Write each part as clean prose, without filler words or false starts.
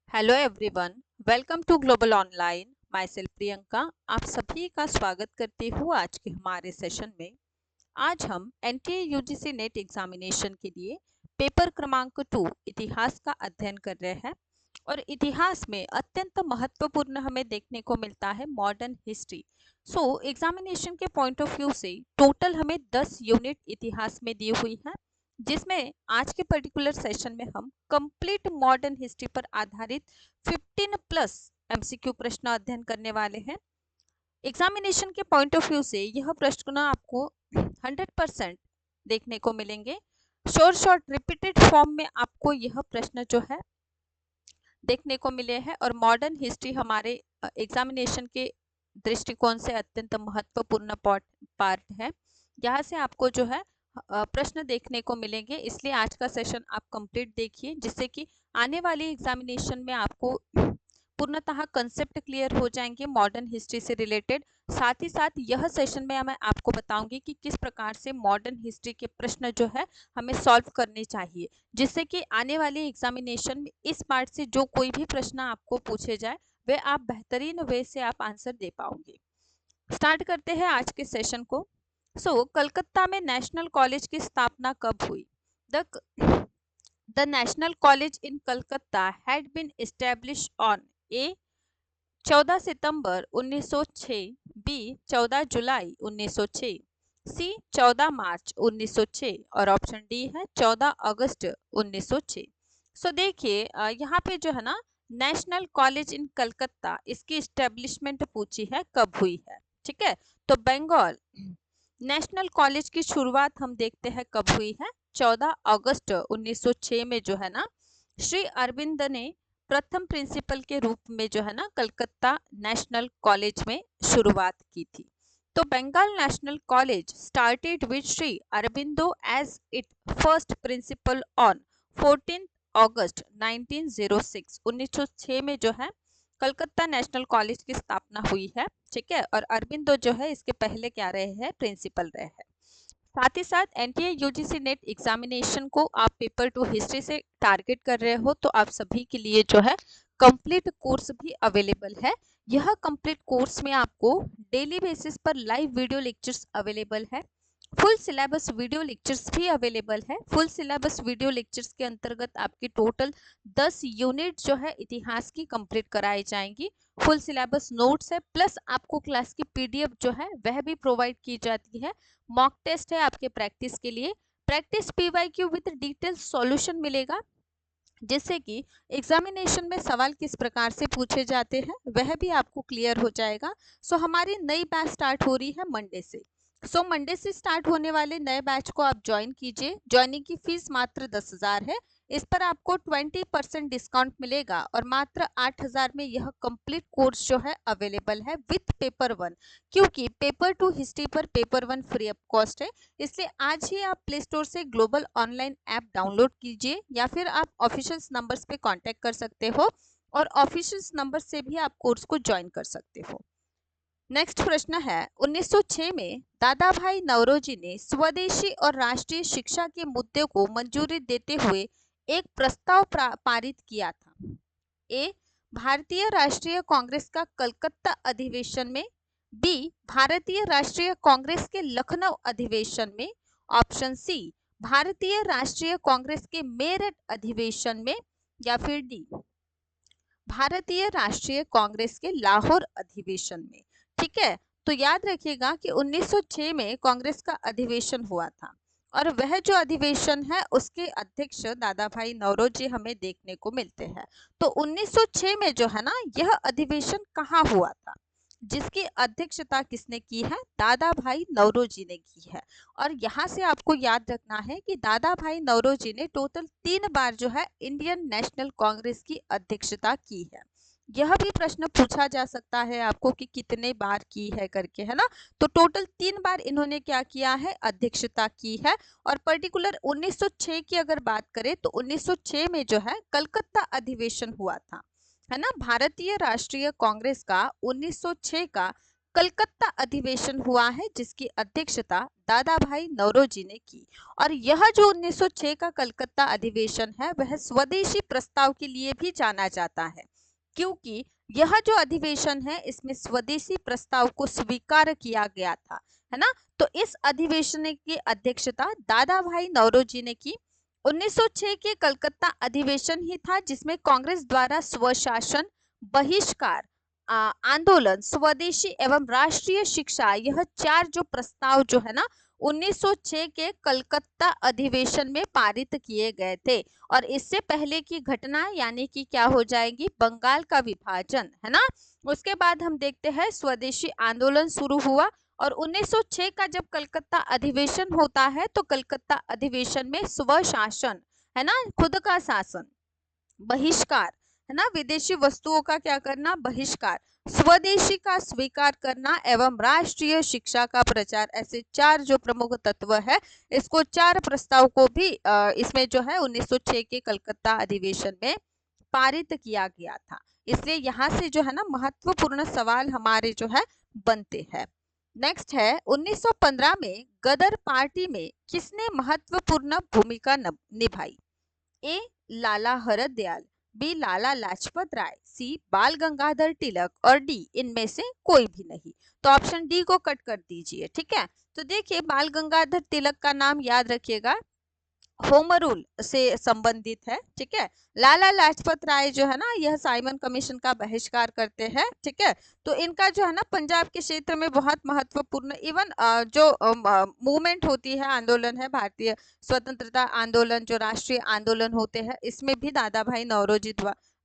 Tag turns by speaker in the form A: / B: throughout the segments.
A: Hello everyone, welcome to global online. Myself Priyanka आप सभी का स्वागत करती हूँ आज के हमारे सेशन में। आज हम एनटीए यूजीसी नेट एग्जामिनेशन के लिए पेपर क्रमांक 2 इतिहास का अध्ययन कर रहे हैं और इतिहास में अत्यंत महत्वपूर्ण हमें देखने को मिलता है मॉडर्न हिस्ट्री। एग्जामिनेशन के पॉइंट ऑफ व्यू से टोटल हमें 10 यूनिट इतिहास में दी हुई है, जिसमें आज के पर्टिकुलर सेशन में हम कंप्लीट मॉडर्न हिस्ट्री पर आधारित 15 प्लस एमसीक्यू प्रश्न अध्ययन करने वाले हैं। एग्जामिनेशन के पॉइंट ऑफ व्यू से यह प्रश्न आपको 100% देखने को मिलेंगे। शॉर्ट रिपीटेड फॉर्म में आपको यह प्रश्न जो है देखने को मिले हैं और मॉडर्न हिस्ट्री हमारे एग्जामिनेशन के दृष्टिकोण से अत्यंत महत्वपूर्ण पार्ट है। यहाँ से आपको जो है प्रश्न देखने को मिलेंगे, इसलिए आज का सेशन आप कंप्लीट देखिए, जिससे कि आने वाली एग्जामिनेशन में आपको पूर्णतः कंसेप्ट क्लियर हो जाएंगे मॉडर्न हिस्ट्री से रिलेटेड। साथ ही साथ यह सेशन में मैं आपको बताऊंगी कि किस प्रकार से मॉडर्न हिस्ट्री के प्रश्न जो है हमें सॉल्व करने चाहिए, जिससे कि आने वाली एग्जामिनेशन में इस पार्ट से जो कोई भी प्रश्न आपको पूछे जाए वे आप बेहतरीन वे से आप आंसर दे पाओगे। स्टार्ट करते हैं आज के सेशन को। कलकत्ता में नेशनल कॉलेज की स्थापना कब हुई? The national college in Calcutta had been established on A 14 September 1906, B 14 July 1906, C 14 March 1906 और ऑप्शन डी है 14 अगस्त 1906। देखिए यहाँ पे जो है ना नेशनल कॉलेज इन कलकत्ता, इसकी इस्टेब्लिशमेंट पूछी है कब हुई है। ठीक है, तो बंगाल नेशनल कॉलेज की शुरुआत हम देखते हैं कब हुई है। 14 अगस्त 1906 में जो है ना श्री अरविंद ने प्रथम प्रिंसिपल के रूप में जो है ना कलकत्ता नेशनल कॉलेज में शुरुआत की थी। तो Bengal national college started with Shri Aurobindo as it first principal on 14 August 1906। 1906 में जो है कलकत्ता नेशनल कॉलेज की स्थापना हुई है। ठीक है, और अरबिंदो जो है इसके पहले क्या रहे हैं, प्रिंसिपल रहे हैं। साथ ही साथ एनटीए यूजीसी नेट एग्जामिनेशन को आप पेपर 2 हिस्ट्री से टारगेट कर रहे हो तो आप सभी के लिए जो है कंप्लीट कोर्स भी अवेलेबल है। यह कंप्लीट कोर्स में आपको डेली बेसिस पर लाइव वीडियो लेक्चर्स अवेलेबल है। फुल सिलेबस वीडियो लेक्चर्स भी अवेलेबल है। फुल सिलेबस वीडियो लेक्चर्स के अंतर्गत आपकी टोटल 10 यूनिट जो है इतिहास की कंप्लीट कराई जाएंगी। फुल सिलेबस नोट्स है, प्लस आपको क्लास की पीडीएफ जो है वह भी प्रोवाइड की जाती है। मॉक टेस्ट है आपके प्रैक्टिस के लिए, practice PYQ with detail solution मिलेगा, जिससे कि एग्जामिनेशन में सवाल किस प्रकार से पूछे जाते हैं वह भी आपको क्लियर हो जाएगा। हमारी नई बैच स्टार्ट हो रही है मंडे से। मंडे से स्टार्ट होने वाले नए बैच को आप ज्वाइन कीजिए। ज्वाइनिंग की फीस मात्र 10,000 है। इस पर आपको 20% डिस्काउंट मिलेगा और मात्र 8,000 में यह कंप्लीट कोर्स जो है अवेलेबल है विथ पेपर 1, क्योंकि पेपर 2 हिस्ट्री पर पेपर 1 फ्री ऑफ कॉस्ट है। इसलिए आज ही आप प्ले स्टोर से ग्लोबल ऑनलाइन ऐप डाउनलोड कीजिए या फिर आप ऑफिशियल नंबर्स पे कांटेक्ट कर सकते हो और ऑफिशियल नंबर से भी आप कोर्स को ज्वाइन कर सकते हो। नेक्स्ट प्रश्न है, 1906 में दादा भाई नौरोजी ने स्वदेशी और राष्ट्रीय शिक्षा के मुद्दे को मंजूरी देते हुए एक प्रस्ताव पारित किया था। ए भारतीय राष्ट्रीय कांग्रेस का कलकत्ता अधिवेशन में, बी भारतीय राष्ट्रीय कांग्रेस के लखनऊ अधिवेशन में, ऑप्शन सी भारतीय राष्ट्रीय कांग्रेस के मेरठ अधिवेशन में, या फिर डी भारतीय राष्ट्रीय कांग्रेस के लाहौर अधिवेशन में। ठीक है, तो याद रखिएगा कि 1906 में कांग्रेस का अधिवेशन हुआ था और वह जो अधिवेशन है उसके अध्यक्ष दादा भाई नौरोजी हमें देखने को मिलते हैं। तो 1906 में जो है ना यह अधिवेशन कहाँ हुआ था, जिसकी अध्यक्षता किसने की है, दादा भाई नौरोजी ने की है। और यहाँ से आपको याद रखना है कि दादा भाई नौरोजी ने टोटल 3 बार जो है इंडियन नेशनल कांग्रेस की अध्यक्षता की है। यह भी प्रश्न पूछा जा सकता है आपको कि कितने बार की है करके, है ना। तो टोटल 3 बार इन्होंने क्या किया है, अध्यक्षता की है। और पर्टिकुलर 1906 की अगर बात करें तो 1906 में जो है कलकत्ता अधिवेशन हुआ था, है ना। भारतीय राष्ट्रीय कांग्रेस का 1906 का कलकत्ता अधिवेशन हुआ है जिसकी अध्यक्षता दादा भाई नौरोजी ने की। और यह जो 1906 का कलकत्ता अधिवेशन है वह स्वदेशी प्रस्ताव के लिए भी जाना जाता है, क्योंकि यह जो अधिवेशन है इसमें स्वदेशी प्रस्ताव को स्वीकार किया गया था, है ना। तो इस अधिवेशन की अध्यक्षता दादा भाई नौरोजी ने की। 1906 के कलकत्ता अधिवेशन ही था जिसमें कांग्रेस द्वारा स्वशासन, बहिष्कार, आंदोलन, स्वदेशी एवं राष्ट्रीय शिक्षा, यह चार जो प्रस्ताव जो है ना 1906 के कलकत्ता अधिवेशन में पारित किए गए थे। और इससे पहले की घटना यानी कि क्या हो जाएगी, बंगाल का विभाजन, है ना। उसके बाद हम देखते हैं स्वदेशी आंदोलन शुरू हुआ। और 1906 का जब कलकत्ता अधिवेशन होता है तो कलकत्ता अधिवेशन में स्वशासन, है ना, खुद का शासन, बहिष्कार, है ना, विदेशी वस्तुओं का क्या करना, बहिष्कार, स्वदेशी का स्वीकार करना एवं राष्ट्रीय शिक्षा का प्रचार, ऐसे चार जो प्रमुख तत्व है, इसको चार प्रस्ताव को भी इसमें जो है 1906 के कलकत्ता अधिवेशन में पारित किया गया था। इसलिए यहाँ से जो है ना महत्वपूर्ण सवाल हमारे जो है बनते हैं। नेक्स्ट है 1915 में गदर पार्टी में किसने महत्वपूर्ण भूमिका निभाई? ए लाला हरदयाल, बी लाला लाजपत राय, सी बाल गंगाधर तिलक और डी इनमें से कोई भी नहीं। तो ऑप्शन डी को कट कर दीजिए, ठीक है। तो देखिए बाल गंगाधर तिलक का नाम याद रखिएगा, होम रूल से संबंधित है, ठीक है। लाला लाजपत राय जो है ना यह साइमन कमीशन का बहिष्कार करते हैं, ठीक है। तो इनका जो है ना पंजाब के क्षेत्र में बहुत महत्वपूर्ण इवन जो मूवमेंट होती है, आंदोलन है, भारतीय स्वतंत्रता आंदोलन, जो राष्ट्रीय आंदोलन होते हैं, इसमें भी दादा भाई नौरोजी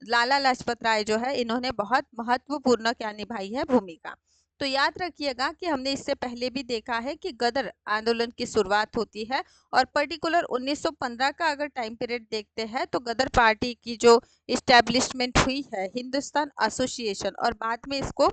A: लाला लाजपत राय जो है इन्होंने बहुत महत्वपूर्ण क्या निभाई है, भूमिका। तो याद रखिएगा कि हमने इससे पहले भी देखा है कि गदर आंदोलन की शुरुआत होती है और पर्टिकुलर 1915 का अगर टाइम पीरियड देखते हैं तो गदर पार्टी की जो इस्टेब्लिशमेंट हुई है, हिंदुस्तान एसोसिएशन, और बाद में इसको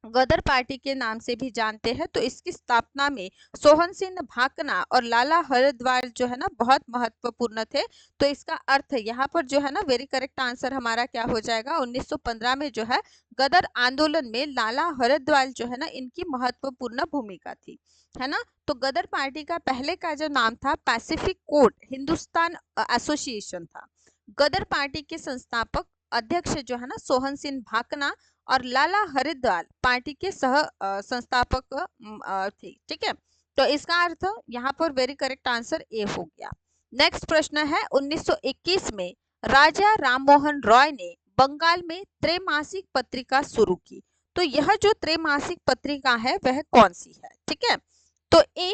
A: गदर पार्टी के नाम से भी जानते हैं, तो इसकी स्थापना में सोहन सिंह भाकना और लाला हरद्वार जो है ना बहुत महत्वपूर्ण थे। तो इसका अर्थ यहाँ पर जो है ना वेरी करेक्ट आंसर हमारा क्या हो जाएगा, 1915 में जो है गदर आंदोलन में लाला हरद्वार जो है ना इनकी महत्वपूर्ण भूमिका थी, है ना। तो गदर पार्टी का पहले का जो नाम था पैसिफिक कोर्ट हिंदुस्तान एसोसिएशन था। गदर पार्टी के संस्थापक अध्यक्ष जो है ना सोहन सिंह भाकना और लाला हरिद्वार पार्टी के सह संस्थापक थे, ठीक है। तो इसका अर्थ यहाँ पर वेरी करेक्ट आंसर ए हो गया। नेक्स्ट प्रश्न है 1921 में राजा राममोहन रॉय ने बंगाल में त्रैमासिक पत्रिका शुरू की। तो यह जो त्रैमासिक पत्रिका है वह कौन सी है, ठीक है। तो ए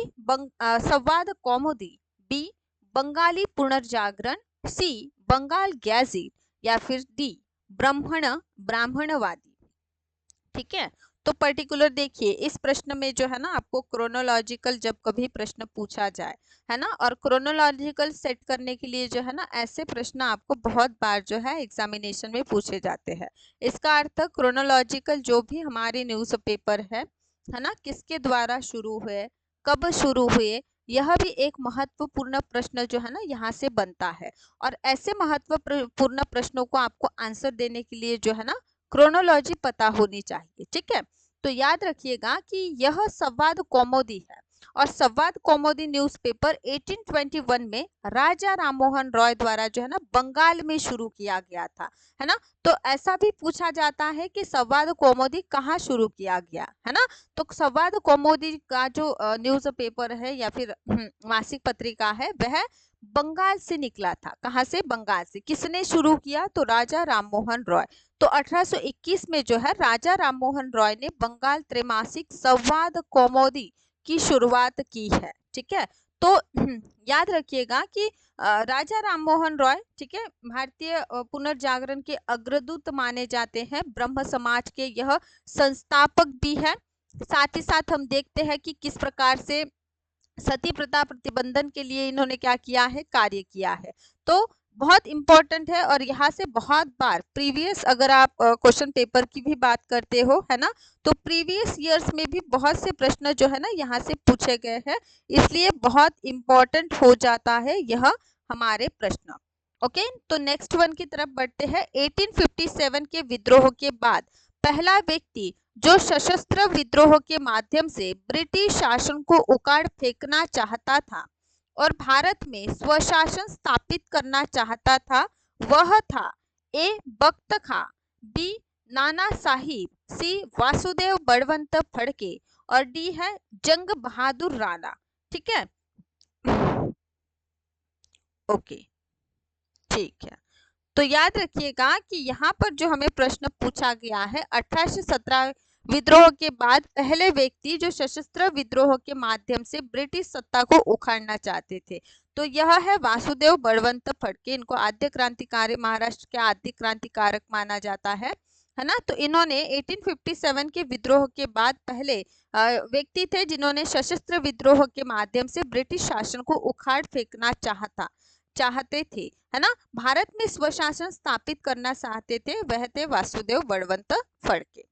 A: संवाद कौमुदी, बी बंगाली पुनर्जागरण, सी बंगाल गैजेट, या फिर डी ब्राह्मणवादी, ठीक है। तो पर्टिकुलर देखिए इस प्रश्न में जो है ना आपको क्रोनोलॉजिकल जब कभी प्रश्न पूछा जाए, है ना, और क्रोनोलॉजिकल सेट करने के लिए जो है ना ऐसे प्रश्न आपको बहुत बार जो है एग्जामिनेशन में पूछे जाते हैं। इसका अर्थ क्रोनोलॉजिकल जो भी हमारे न्यूज़ पेपर है ना, किसके द्वारा शुरू हुए, कब शुरू हुए, यह भी एक महत्वपूर्ण प्रश्न जो है ना यहाँ से बनता है। और ऐसे महत्वपूर्ण प्रश्नों को आपको आंसर देने के लिए जो है ना क्रोनोलॉजी पता होनी चाहिए, ठीक है। तो याद रखिएगा कि यह संवाद कौमुदी है और संवाद कौमुदी न्यूज़पेपर 1821 में राजा राममोहन रॉय द्वारा जो है ना बंगाल में शुरू किया गया था, है ना। तो ऐसा भी पूछा जाता है कि संवाद कौमुदी कहाँ शुरू किया गया, है ना। तो संवाद कौमुदी का जो न्यूज़ पेपर है या फिर मासिक पत्रिका है वह बंगाल से निकला था। कहाँ से, बंगाल से। किसने शुरू किया, तो राजा राममोहन रॉय। तो 1821 में जो है राजा राममोहन रॉय ने बंगाल त्रैमासिक संवाद कौमुदी की शुरुआत की है, ठीक है। तो याद रखिएगा कि राजा राममोहन रॉय, ठीक है, भारतीय पुनर्जागरण के अग्रदूत माने जाते हैं, ब्रह्म समाज के यह संस्थापक भी है। साथ ही साथ हम देखते हैं कि किस प्रकार से सती प्रथा प्रतिबंधन के लिए इन्होंने क्या किया है, कार्य किया है। तो बहुत इंपॉर्टेंट है और यहाँ से बहुत बार प्रीवियस अगर आप क्वेश्चन पेपर की भी बात करते हो, है ना, तो प्रीवियस ईयर्स में भी बहुत से प्रश्न जो है ना यहाँ से पूछे गए हैं, इसलिए बहुत इंपॉर्टेंट हो जाता है यह हमारे प्रश्न। ओके, तो नेक्स्ट वन की तरफ बढ़ते हैं। 1857 के विद्रोह के बाद पहला व्यक्ति जो सशस्त्र विद्रोह के माध्यम से ब्रिटिश शासन को उखाड़ फेंकना चाहता था और भारत में स्वशासन स्थापित करना चाहता था, वह था ए बख्त खां, बी नाना साहिब, सी वासुदेव बलवंत फड़के और डी है जंग बहादुर राणा। ठीक है, ओके, ठीक है। तो याद रखिएगा कि यहाँ पर जो हमें प्रश्न पूछा गया है, 1817 विद्रोह के बाद पहले व्यक्ति जो सशस्त्र विद्रोह के माध्यम से ब्रिटिश सत्ता को उखाड़ना चाहते थे, तो यह है वासुदेव बलवंत फड़के। इनको आद्य क्रांतिकारी, महाराष्ट्र के आद्य क्रांतिकारक माना जाता है ना। तो इन्होंने 1857 के विद्रोह के बाद पहले व्यक्ति थे जिन्होंने सशस्त्र विद्रोह के माध्यम से ब्रिटिश शासन को उखाड़ फेंकना चाहते थे, है ना। भारत में स्वशासन स्थापित करना चाहते थे, वह थे वासुदेव बलवंत फड़के।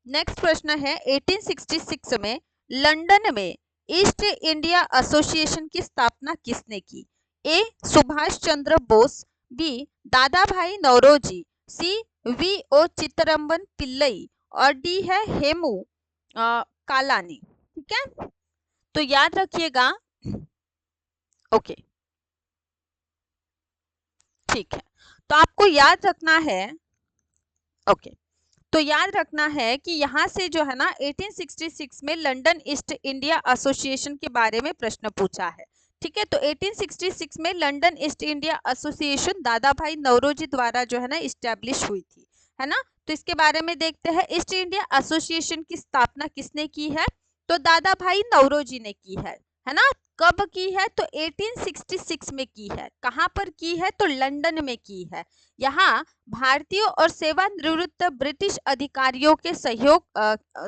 A: नेक्स्ट प्रश्न है, 1866 में लंदन में ईस्ट इंडिया एसोसिएशन की स्थापना किसने की? ए सुभाष चंद्र बोस, बी दादा भाई नौरोजी, सी वी ओ चित्तरंबन पिल्लई और डी है हेमू कालानी। ठीक है, तो याद रखिएगा, ओके, ठीक है। तो आपको याद रखना है, ओके, तो याद रखना है कि यहाँ से जो है ना 1866 में लंदन ईस्ट इंडिया एसोसिएशन के बारे में प्रश्न पूछा है। ठीक है, तो 1866 में लंदन ईस्ट इंडिया एसोसिएशन दादा भाई नौरोजी द्वारा जो है ना इस्टेब्लिश हुई थी, है ना। तो इसके बारे में देखते हैं, ईस्ट इंडिया एसोसिएशन की स्थापना किसने की है? तो दादा भाई नौरोजी ने की है ना। कब की है? तो 1866 में की है। कहाँ पर की है? तो लंदन में की है। यहाँ भारतीयों और सेवानिवृत्त ब्रिटिश अधिकारियों के सहयोग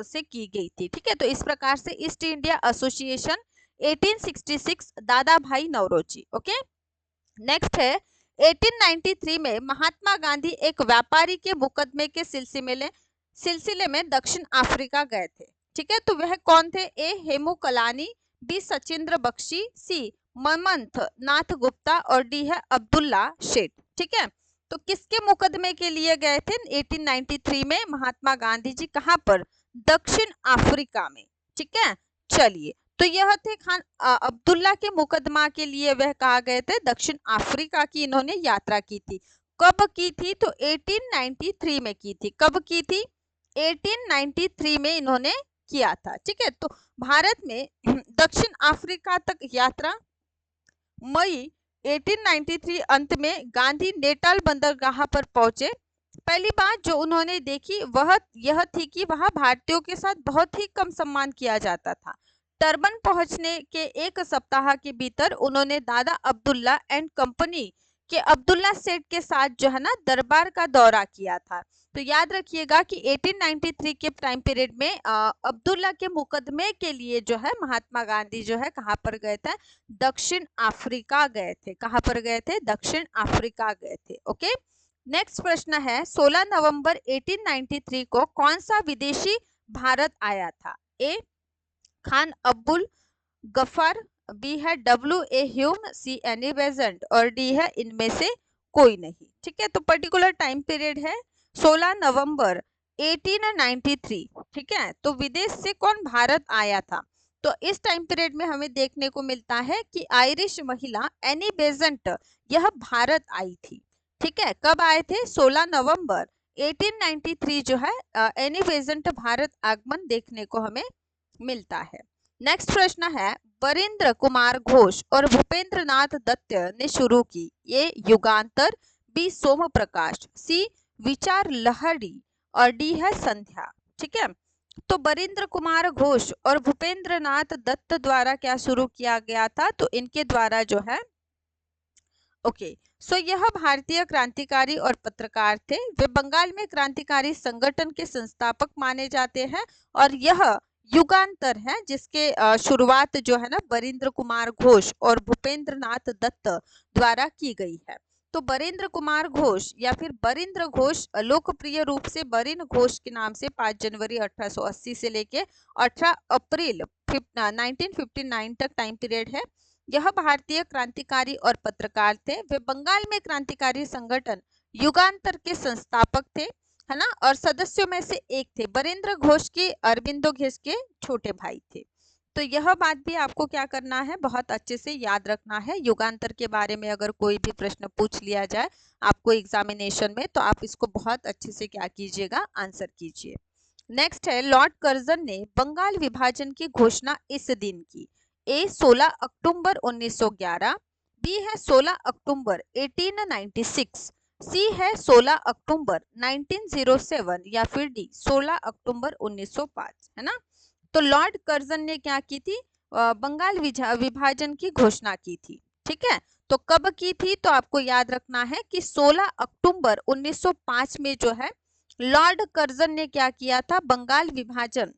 A: से की गई थी। ठीक है, तो इस प्रकार से ईस्ट इंडिया एसोसिएशन 1866 दादा भाई नौरोजी। ओके, नेक्स्ट है 1893 में महात्मा गांधी एक व्यापारी के मुकदमे के सिलसिले में दक्षिण अफ्रीका गए थे। ठीक है, तो वह कौन थे? ए हेमू कलानी, बी सचिंद्र बख्शी, सी ममंथ नाथ गुप्ता और डी है अब्दुल्ला शेठ। ठीक है, तो किसके मुकदमे के लिए गए थे 1893 में महात्मा गांधी जी? कहाँ पर? दक्षिण अफ्रीका में। ठीक है, चलिए, तो यह थे खान अब्दुल्ला के मुकदमा के लिए वह कहा गए थे, दक्षिण अफ्रीका की इन्होंने यात्रा की थी। कब की थी? तो 1893 में की थी। कब की थी? 1893 में इन्होंने किया था। ठीक है, तो भारत में दक्षिण अफ्रीका तक यात्रा मई 1893 अंत में गांधी नेटाल बंदरगाह पर पहुंचे। पहली बात जो उन्होंने देखी वह यह थी कि वहां भारतीयों के साथ बहुत ही कम सम्मान किया जाता था। टर्बन पहुंचने के एक सप्ताह के भीतर उन्होंने दादा अब्दुल्ला एंड कंपनी के अब्दुल्ला सेठ के साथ जो है ना दरबार का दौरा किया था। तो याद रखिएगा कि 1893 के टाइम पीरियड में अब्दुल्ला के मुकदमे के लिए जो है महात्मा गांधी जो है कहाँ पर गए थे? दक्षिण अफ्रीका गए थे। कहाँ पर गए थे? दक्षिण अफ्रीका गए थे। ओके, नेक्स्ट प्रश्न है, 16 नवंबर 1893 को कौन सा विदेशी भारत आया था? ए खान अब्दुल गफार, बी है W A Hume, C Annie Besant और डी है इनमें से कोई नहीं। ठीक है, तो पर्टिकुलर टाइम पीरियड है 16 नवंबर 1893। ठीक है, तो विदेश से कौन भारत आया था? तो इस टाइम पीरियड में हमें देखने को मिलता है कि आयरिश महिला एनी बेजेंट यह भारत आई थी। ठीक है, कब आए थे? 16 नवंबर 1893 जो है एनी बेजेंट भारत आगमन देखने को हमें मिलता है। नेक्स्ट प्रश्न है, बरिंद्र कुमार घोष और भूपेंद्र नाथ दत्त ने शुरू की। ए युगांतर, बी सोम प्रकाश, सी विचार लहरी और डी है संध्या। ठीक है, तो बरिंद्र कुमार घोष और भूपेंद्र नाथ दत्त द्वारा क्या शुरू किया गया था? तो इनके द्वारा जो है ओके, सो यह भारतीय क्रांतिकारी और पत्रकार थे। वे बंगाल में क्रांतिकारी संगठन के संस्थापक माने जाते हैं और यह युगांतर है जिसके शुरुआत जो है ना बरिंद्र कुमार घोष और भूपेंद्र नाथ दत्त द्वारा की गई है। तो बरिंद्र कुमार घोष या फिर बरिंद्र घोष लोकप्रिय रूप से बरिन घोष के नाम से 5 जनवरी 1880 से लेके 18 अप्रैल 1959 तक टाइम पीरियड है। यह भारतीय क्रांतिकारी और पत्रकार थे। वे बंगाल में क्रांतिकारी संगठन युगांतर के संस्थापक थे। है ना, और सदस्यों में से एक थे। बरेंद्र घोष के अरबिंदो घोष के छोटे भाई थे। तो यह बात भी आपको क्या करना है, बहुत अच्छे से याद रखना है। युगांतर के बारे में अगर कोई भी प्रश्न पूछ लिया जाए आपको एग्जामिनेशन में, तो आप इसको बहुत अच्छे से क्या कीजिएगा, आंसर कीजिए। नेक्स्ट है, लॉर्ड कर्जन ने बंगाल विभाजन की घोषणा इस दिन की। ए 16 अक्टूबर 1911, बी है 16 अक्टूबर 1896, सी है 16 अक्टूबर 1907 या फिर डी 16 अक्टूबर 1905, है ना। तो लॉर्ड कर्जन ने क्या की थी, बंगाल विभाजन की घोषणा की थी। ठीक है, तो कब की थी, तो आपको याद रखना है कि 16 अक्टूबर 1905 में जो है लॉर्ड कर्जन ने क्या किया था, बंगाल विभाजन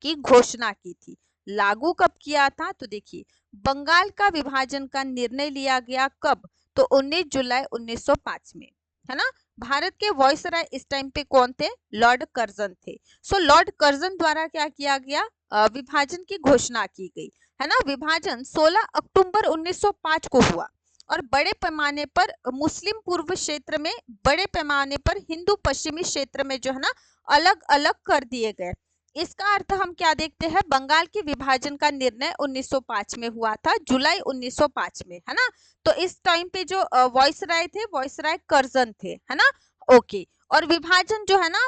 A: की घोषणा की थी। लागू कब किया था, तो देखिए बंगाल का विभाजन का निर्णय लिया गया कब, तो 19 जुलाई 1905 में, है ना। भारत के वॉइसराय इस टाइम पे कौन थे, लॉर्ड कर्जन थे। सो लॉर्ड कर्जन द्वारा क्या किया गया, विभाजन की घोषणा की गई, है ना। विभाजन 16 अक्टूबर 1905 को हुआ और बड़े पैमाने पर मुस्लिम पूर्व क्षेत्र में, बड़े पैमाने पर हिंदू पश्चिमी क्षेत्र में जो है ना अलग अलग कर दिए गए। इसका अर्थ हम क्या देखते हैं, बंगाल के विभाजन का निर्णय 1905 में हुआ था, जुलाई 1905 में, है ना। तो इस टाइम पे जो वॉइसराय थे, वॉइसराय कर्जन थे, है ना। ओके, और विभाजन जो है ना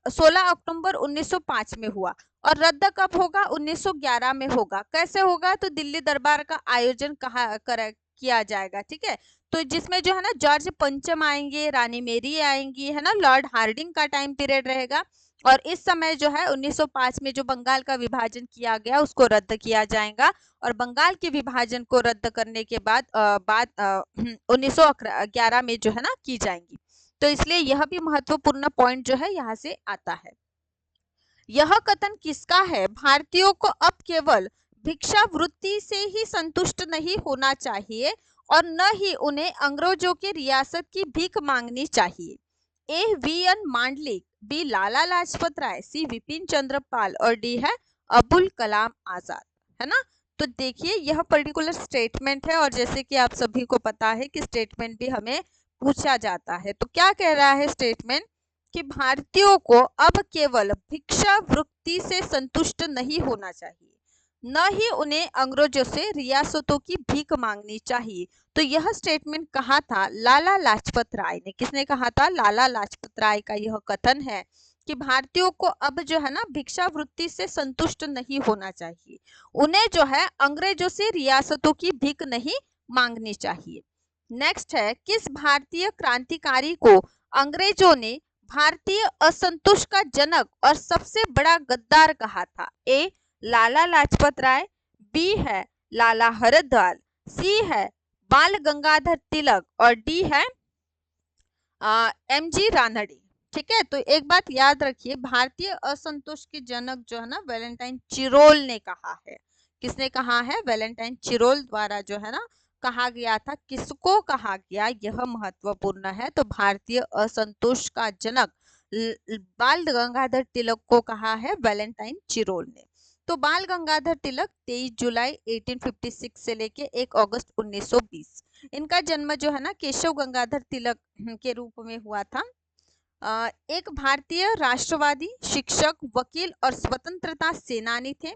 A: 16 अक्टूबर 1905 में हुआ और रद्द कब होगा, 1911 में होगा। कैसे होगा, तो दिल्ली दरबार का आयोजन किया जाएगा। ठीक है, तो जिसमें जो है ना जॉर्ज पंचम आएंगे, रानी मेरी आएंगी, है ना, लॉर्ड हार्डिंग का टाइम पीरियड रहेगा। और इस समय जो है 1905 में जो बंगाल का विभाजन किया गया उसको रद्द किया जाएगा और बंगाल के विभाजन को रद्द करने के बाद 1911 में जो है ना की जाएंगी। तो इसलिए यह भी महत्वपूर्ण पॉइंट जो है यहाँ से आता है। यह कथन किसका है, भारतीयों को अब केवल भिक्षावृत्ति से ही संतुष्ट नहीं होना चाहिए और न ही उन्हें अंग्रेजों की रियासत की भीख मांगनी चाहिए। A V N Mandlik, B Lala Lajpat Rai, C Bipin Chandra Pal और डी है अबुल कलाम आजाद, है ना। तो देखिए यह पर्टिकुलर स्टेटमेंट है और जैसे कि आप सभी को पता है कि स्टेटमेंट भी हमें पूछा जाता है। तो क्या कह रहा है स्टेटमेंट, कि भारतीयों को अब केवल भिक्षावृत्ति से संतुष्ट नहीं होना चाहिए, न ही उन्हें अंग्रेजों से रियासतों की भीख मांगनी चाहिए। तो यह स्टेटमेंट कहा था, लाला लाजपत राय ने। किसने कहा था, लाला लाजपत राय का यह कथन है कि भारतीयों को अब जो है ना भिक्षावृत्ति से संतुष्ट नहीं होना चाहिए, उन्हें जो है अंग्रेजों से रियासतों की भीख नहीं मांगनी चाहिए। नेक्स्ट है, किस भारतीय क्रांतिकारी को अंग्रेजों ने भारतीय असंतोष का जनक और सबसे बड़ा गद्दार कहा था। ए लाला लाजपत राय, बी है लाला हरदयाल, सी है बाल गंगाधर तिलक और डी है एमजी रानडे। ठीक है, तो एक बात याद रखिए, भारतीय असंतोष के जनक जो है ना वैलेंटाइन चिरोल ने कहा है। किसने कहा है, वैलेंटाइन चिरोल द्वारा जो है ना कहा गया था। किसको कहा गया, यह महत्वपूर्ण है। तो भारतीय असंतोष का जनक बाल गंगाधर तिलक को कहा है वैलेंटाइन चिरोल ने। तो बाल गंगाधर तिलक 23 जुलाई 1856 से लेके 1 अगस्त 1920, इनका जन्म जो है ना केशव गंगाधर तिलक के रूप में हुआ था। एक भारतीय राष्ट्रवादी, शिक्षक, वकील और स्वतंत्रता सेनानी थे।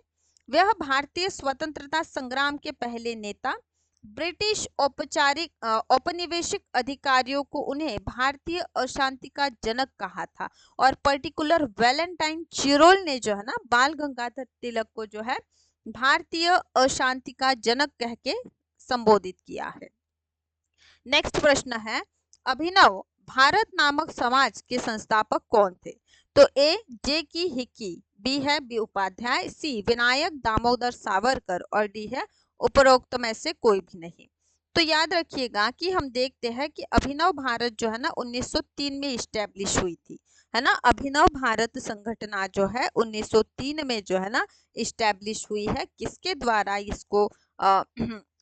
A: वह भारतीय स्वतंत्रता संग्राम के पहले नेता। ब्रिटिश औपनिवेशिक अधिकारियों को उन्हें भारतीय अशांति का जनक कहा था और पर्टिकुलर वैलेंटाइन चिरोल ने जो है ना बाल गंगाधर तिलक को जो है भारतीय अशांति का जनक कह के संबोधित किया है। नेक्स्ट प्रश्न है, अभिनव भारत नामक समाज के संस्थापक कौन थे। तो ए जे की हिक्की, बी है बी उपाध्याय, सी विनायक दामोदर सावरकर और डी है उपरोक्त में से कोई भी नहीं। तो याद रखिएगा कि हम देखते हैं कि अभिनव भारत जो है ना 1903 में इस्टेब्लिश हुई थी, है ना। अभिनव भारत संगठना जो है 1903 में जो है ना इस्टेब्लिश हुई है। किसके द्वारा इसको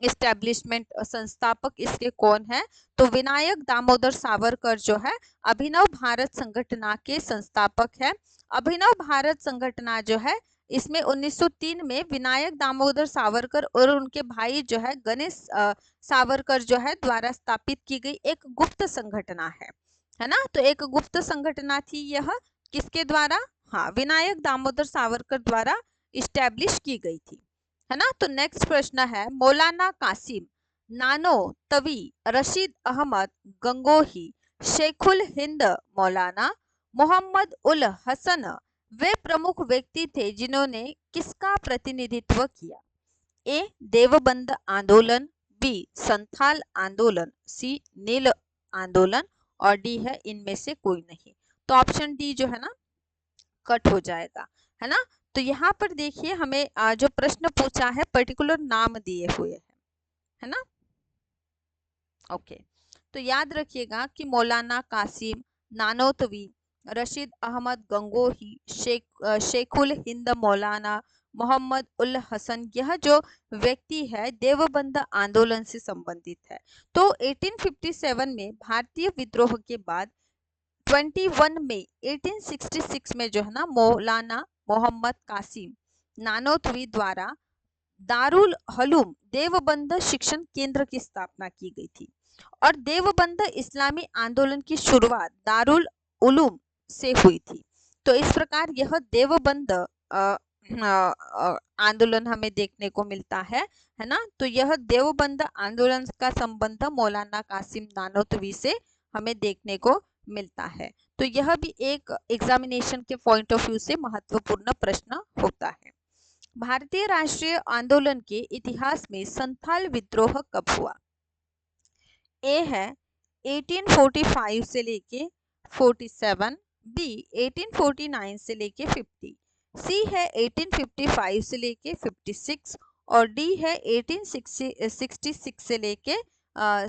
A: इस्टेब्लिशमेंट संस्थापक इसके कौन है, तो विनायक दामोदर सावरकर जो है अभिनव भारत संगठना के संस्थापक है। अभिनव भारत संगठना जो है इसमें 1903 में विनायक दामोदर सावरकर और उनके भाई जो है गणेश सावरकर जो है द्वारा स्थापित की गई एक गुप्त संगठना है। है ना। तो एक गुप्त संगठना थी यह, किसके द्वारा, हाँ, विनायक दामोदर सावरकर द्वारा इस्टेब्लिश की गई थी, है ना। तो नेक्स्ट प्रश्न है, मौलाना कासिम नानोतवी, रशीद अहमद गंगोही, शेखुल हिंद मौलाना मोहम्मद उल हसन वे प्रमुख व्यक्ति थे जिन्होंने किसका प्रतिनिधित्व किया। ए देवबंद आंदोलन, बी संथाल आंदोलन, सी नील आंदोलन और डी है इनमें से कोई नहीं। तो ऑप्शन डी जो है ना कट हो जाएगा, है ना। तो यहाँ पर देखिए हमें जो प्रश्न पूछा है पर्टिकुलर नाम दिए हुए हैं, है ना। ओके, तो याद रखिएगा कि मौलाना कासिम नानोतवी, रशीद अहमद गंगोही, शेखुल हिंद मौलाना मोहम्मद उल हसन, यह जो व्यक्ति है देवबंद आंदोलन से संबंधित है। तो 1857 में भारतीय विद्रोह के बाद 21 मई 1866 में जो है ना मौलाना मोहम्मद कासिम नानोतवी द्वारा दारुल हलूम देवबंद शिक्षण केंद्र की स्थापना की गई थी और देवबंद इस्लामी आंदोलन की शुरुआत दारुल उलूम से हुई थी। तो इस प्रकार यह देवबंद आंदोलन हमें देखने को मिलता है ना। तो यह देवबंद आंदोलन का संबंध मौलाना कासिम नानोतवी से हमें देखने को मिलता है। तो यह भी एक एग्जामिनेशन के पॉइंट ऑफ व्यू से महत्वपूर्ण प्रश्न होता है। भारतीय राष्ट्रीय आंदोलन के इतिहास में संथाल विद्रोह कब हुआ। ए है 1845 से लेके 47, बी 1849 से लेके 50, सी है 1855 से लेके 56 और डी है 1866 से लेके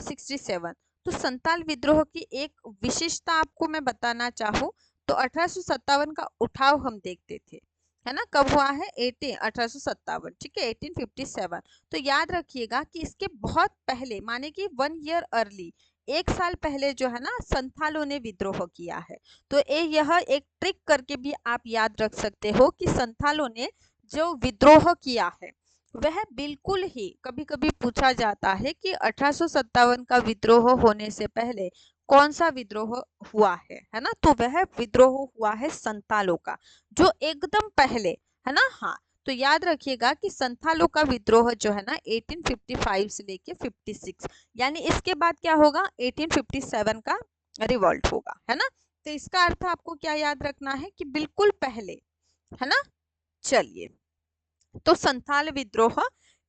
A: 67। तो संथाल विद्रोह की एक विशेषता आपको मैं बताना चाहूँ तो 1857 का उठाव हम देखते थे, है ना। कब हुआ है 1857, ठीक है 1857। तो याद रखिएगा कि इसके बहुत पहले माने कि 1 ईयर अर्ली, 1 साल पहले जो है ना संथालों ने विद्रोह किया है। तो यह एक ट्रिक करके भी आप याद रख सकते हो कि संथालों ने जो विद्रोह किया है वह बिल्कुल ही, कभी कभी पूछा जाता है कि 1857 का विद्रोह होने से पहले कौन सा विद्रोह हुआ है ना। तो वह विद्रोह हुआ है संथालों का, जो एकदम पहले, है ना। हाँ, तो याद रखिएगा कि संथालों का विद्रोह जो है ना 1855 से लेके 56, यानी इसके बाद क्या होगा 1857 का रिवॉल्ट होगा, है ना। तो इसका अर्थ आपको क्या याद रखना है कि बिल्कुल पहले, है ना। चलिए, तो संथाल विद्रोह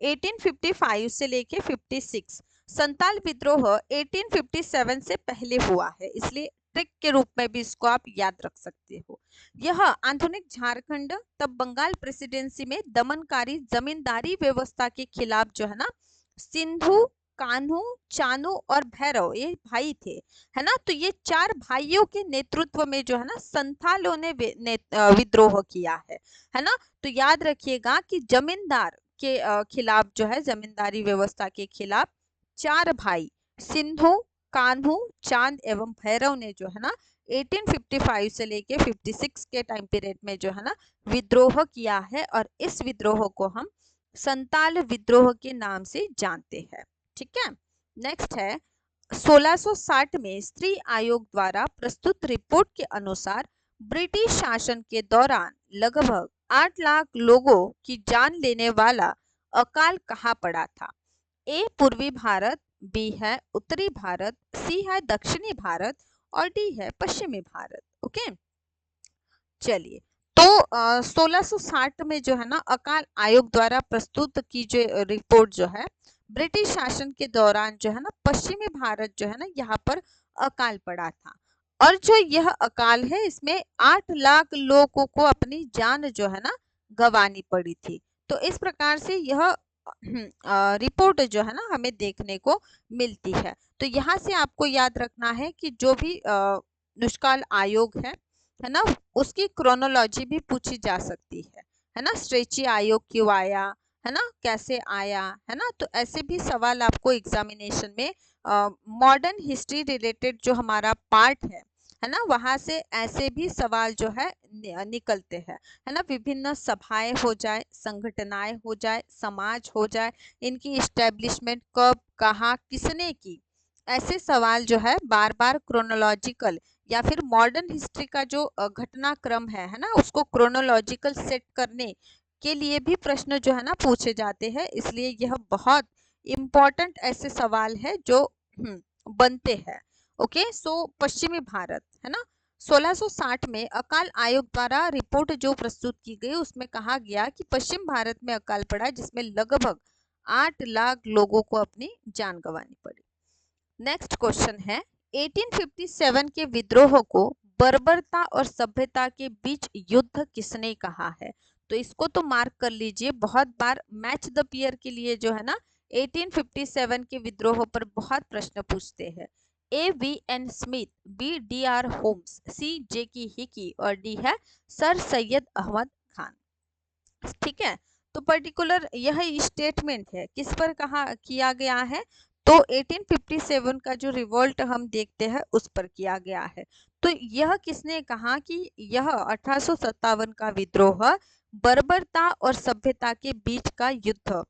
A: 1855 से लेके 56, संथाल विद्रोह 1857 से पहले हुआ है, इसलिए ट्रिक के रूप में भी इसको आप याद रख सकते हो। यह आधुनिक झारखंड तब बंगाल प्रेसिडेंसी में दमनकारी जमींदारी व्यवस्था के खिलाफ जो है ना सिंधु, कान्हू, चानू और भैरव ये भाई थे, है ना। तो ये 4 भाइयों के नेतृत्व में जो है ना संथालों ने विद्रोह किया है ना। तो याद रखिएगा कि जमींदार के खिलाफ जो है जमींदारी व्यवस्था के खिलाफ 4 भाई सिंधु, कान्हू, चांद एवं भैरव ने जो है ना 1855 से लेके 56 के टाइम पीरियड में जो है ना विद्रोह किया है और इस विद्रोह को हम संताल विद्रोह के नाम से जानते हैं, ठीक है। नेक्स्ट है 1660 में स्त्री आयोग द्वारा प्रस्तुत रिपोर्ट के अनुसार ब्रिटिश शासन के दौरान लगभग 8 लाख लोगों की जान लेने वाला अकाल कहाँ पड़ा था। ए पूर्वी भारत, बी है उत्तरी भारत, सी है दक्षिणी भारत और डी है पश्चिमी भारत। ओके, चलिए, तो 1660 में जो है ना अकाल आयोग द्वारा प्रस्तुत की जो रिपोर्ट जो है ब्रिटिश शासन के दौरान जो है ना पश्चिमी भारत जो है ना यहाँ पर अकाल पड़ा था और जो यह अकाल है इसमें 8 लाख लोगों को अपनी जान जो है ना गंवानी पड़ी थी। तो इस प्रकार से यह रिपोर्ट जो है ना हमें देखने को मिलती है। तो यहाँ से आपको याद रखना है कि जो भी दुष्काल आयोग है ना उसकी क्रोनोलॉजी भी पूछी जा सकती है ना। स्ट्रेची आयोग क्यों आया, है ना, कैसे आया, है ना। तो ऐसे भी सवाल आपको एग्जामिनेशन में मॉडर्न हिस्ट्री रिलेटेड जो हमारा पार्ट है ना वहां से ऐसे भी सवाल जो है निकलते हैं, है ना। विभिन्न सभाएं हो जाए, संगठनाएं हो जाए, समाज हो जाए, इनकी इस्टेब्लिशमेंट कब, कहाँ, किसने की, ऐसे सवाल जो है बार बार क्रोनोलॉजिकल या फिर मॉडर्न हिस्ट्री का जो घटनाक्रम है ना, उसको क्रोनोलॉजिकल सेट करने के लिए भी प्रश्न जो है ना पूछे जाते हैं। इसलिए यह बहुत इम्पोर्टेंट ऐसे सवाल है जो बनते हैं। ओके, सो पश्चिमी भारत है ना, 1660 में अकाल आयोग द्वारा रिपोर्ट जो प्रस्तुत की गई उसमें कहा गया कि पश्चिम भारत में अकाल पड़ा, जिसमें लगभग 8 लाख लोगों को अपनी जान गंवानी पड़ी। नेक्स्ट क्वेश्चन है, 1857 के विद्रोह को बर्बरता और सभ्यता के बीच युद्ध किसने कहा है? तो इसको तो मार्क कर लीजिए, बहुत बार मैच द पियर के लिए जो है ना 1857 के विद्रोह पर बहुत प्रश्न पूछते हैं। A V N Smith, B D R Holmes, C J K Hicky और डी है सर सैयद अहमद खान। ठीक है, तो पर्टिकुलर यह स्टेटमेंट है किस पर कहा किया गया है? तो 1857 का जो रिवोल्ट हम देखते हैं उस पर किया गया है। तो यह किसने कहा कि यह 1857 का विद्रोह बर्बरता और सभ्यता के बीच का युद्ध,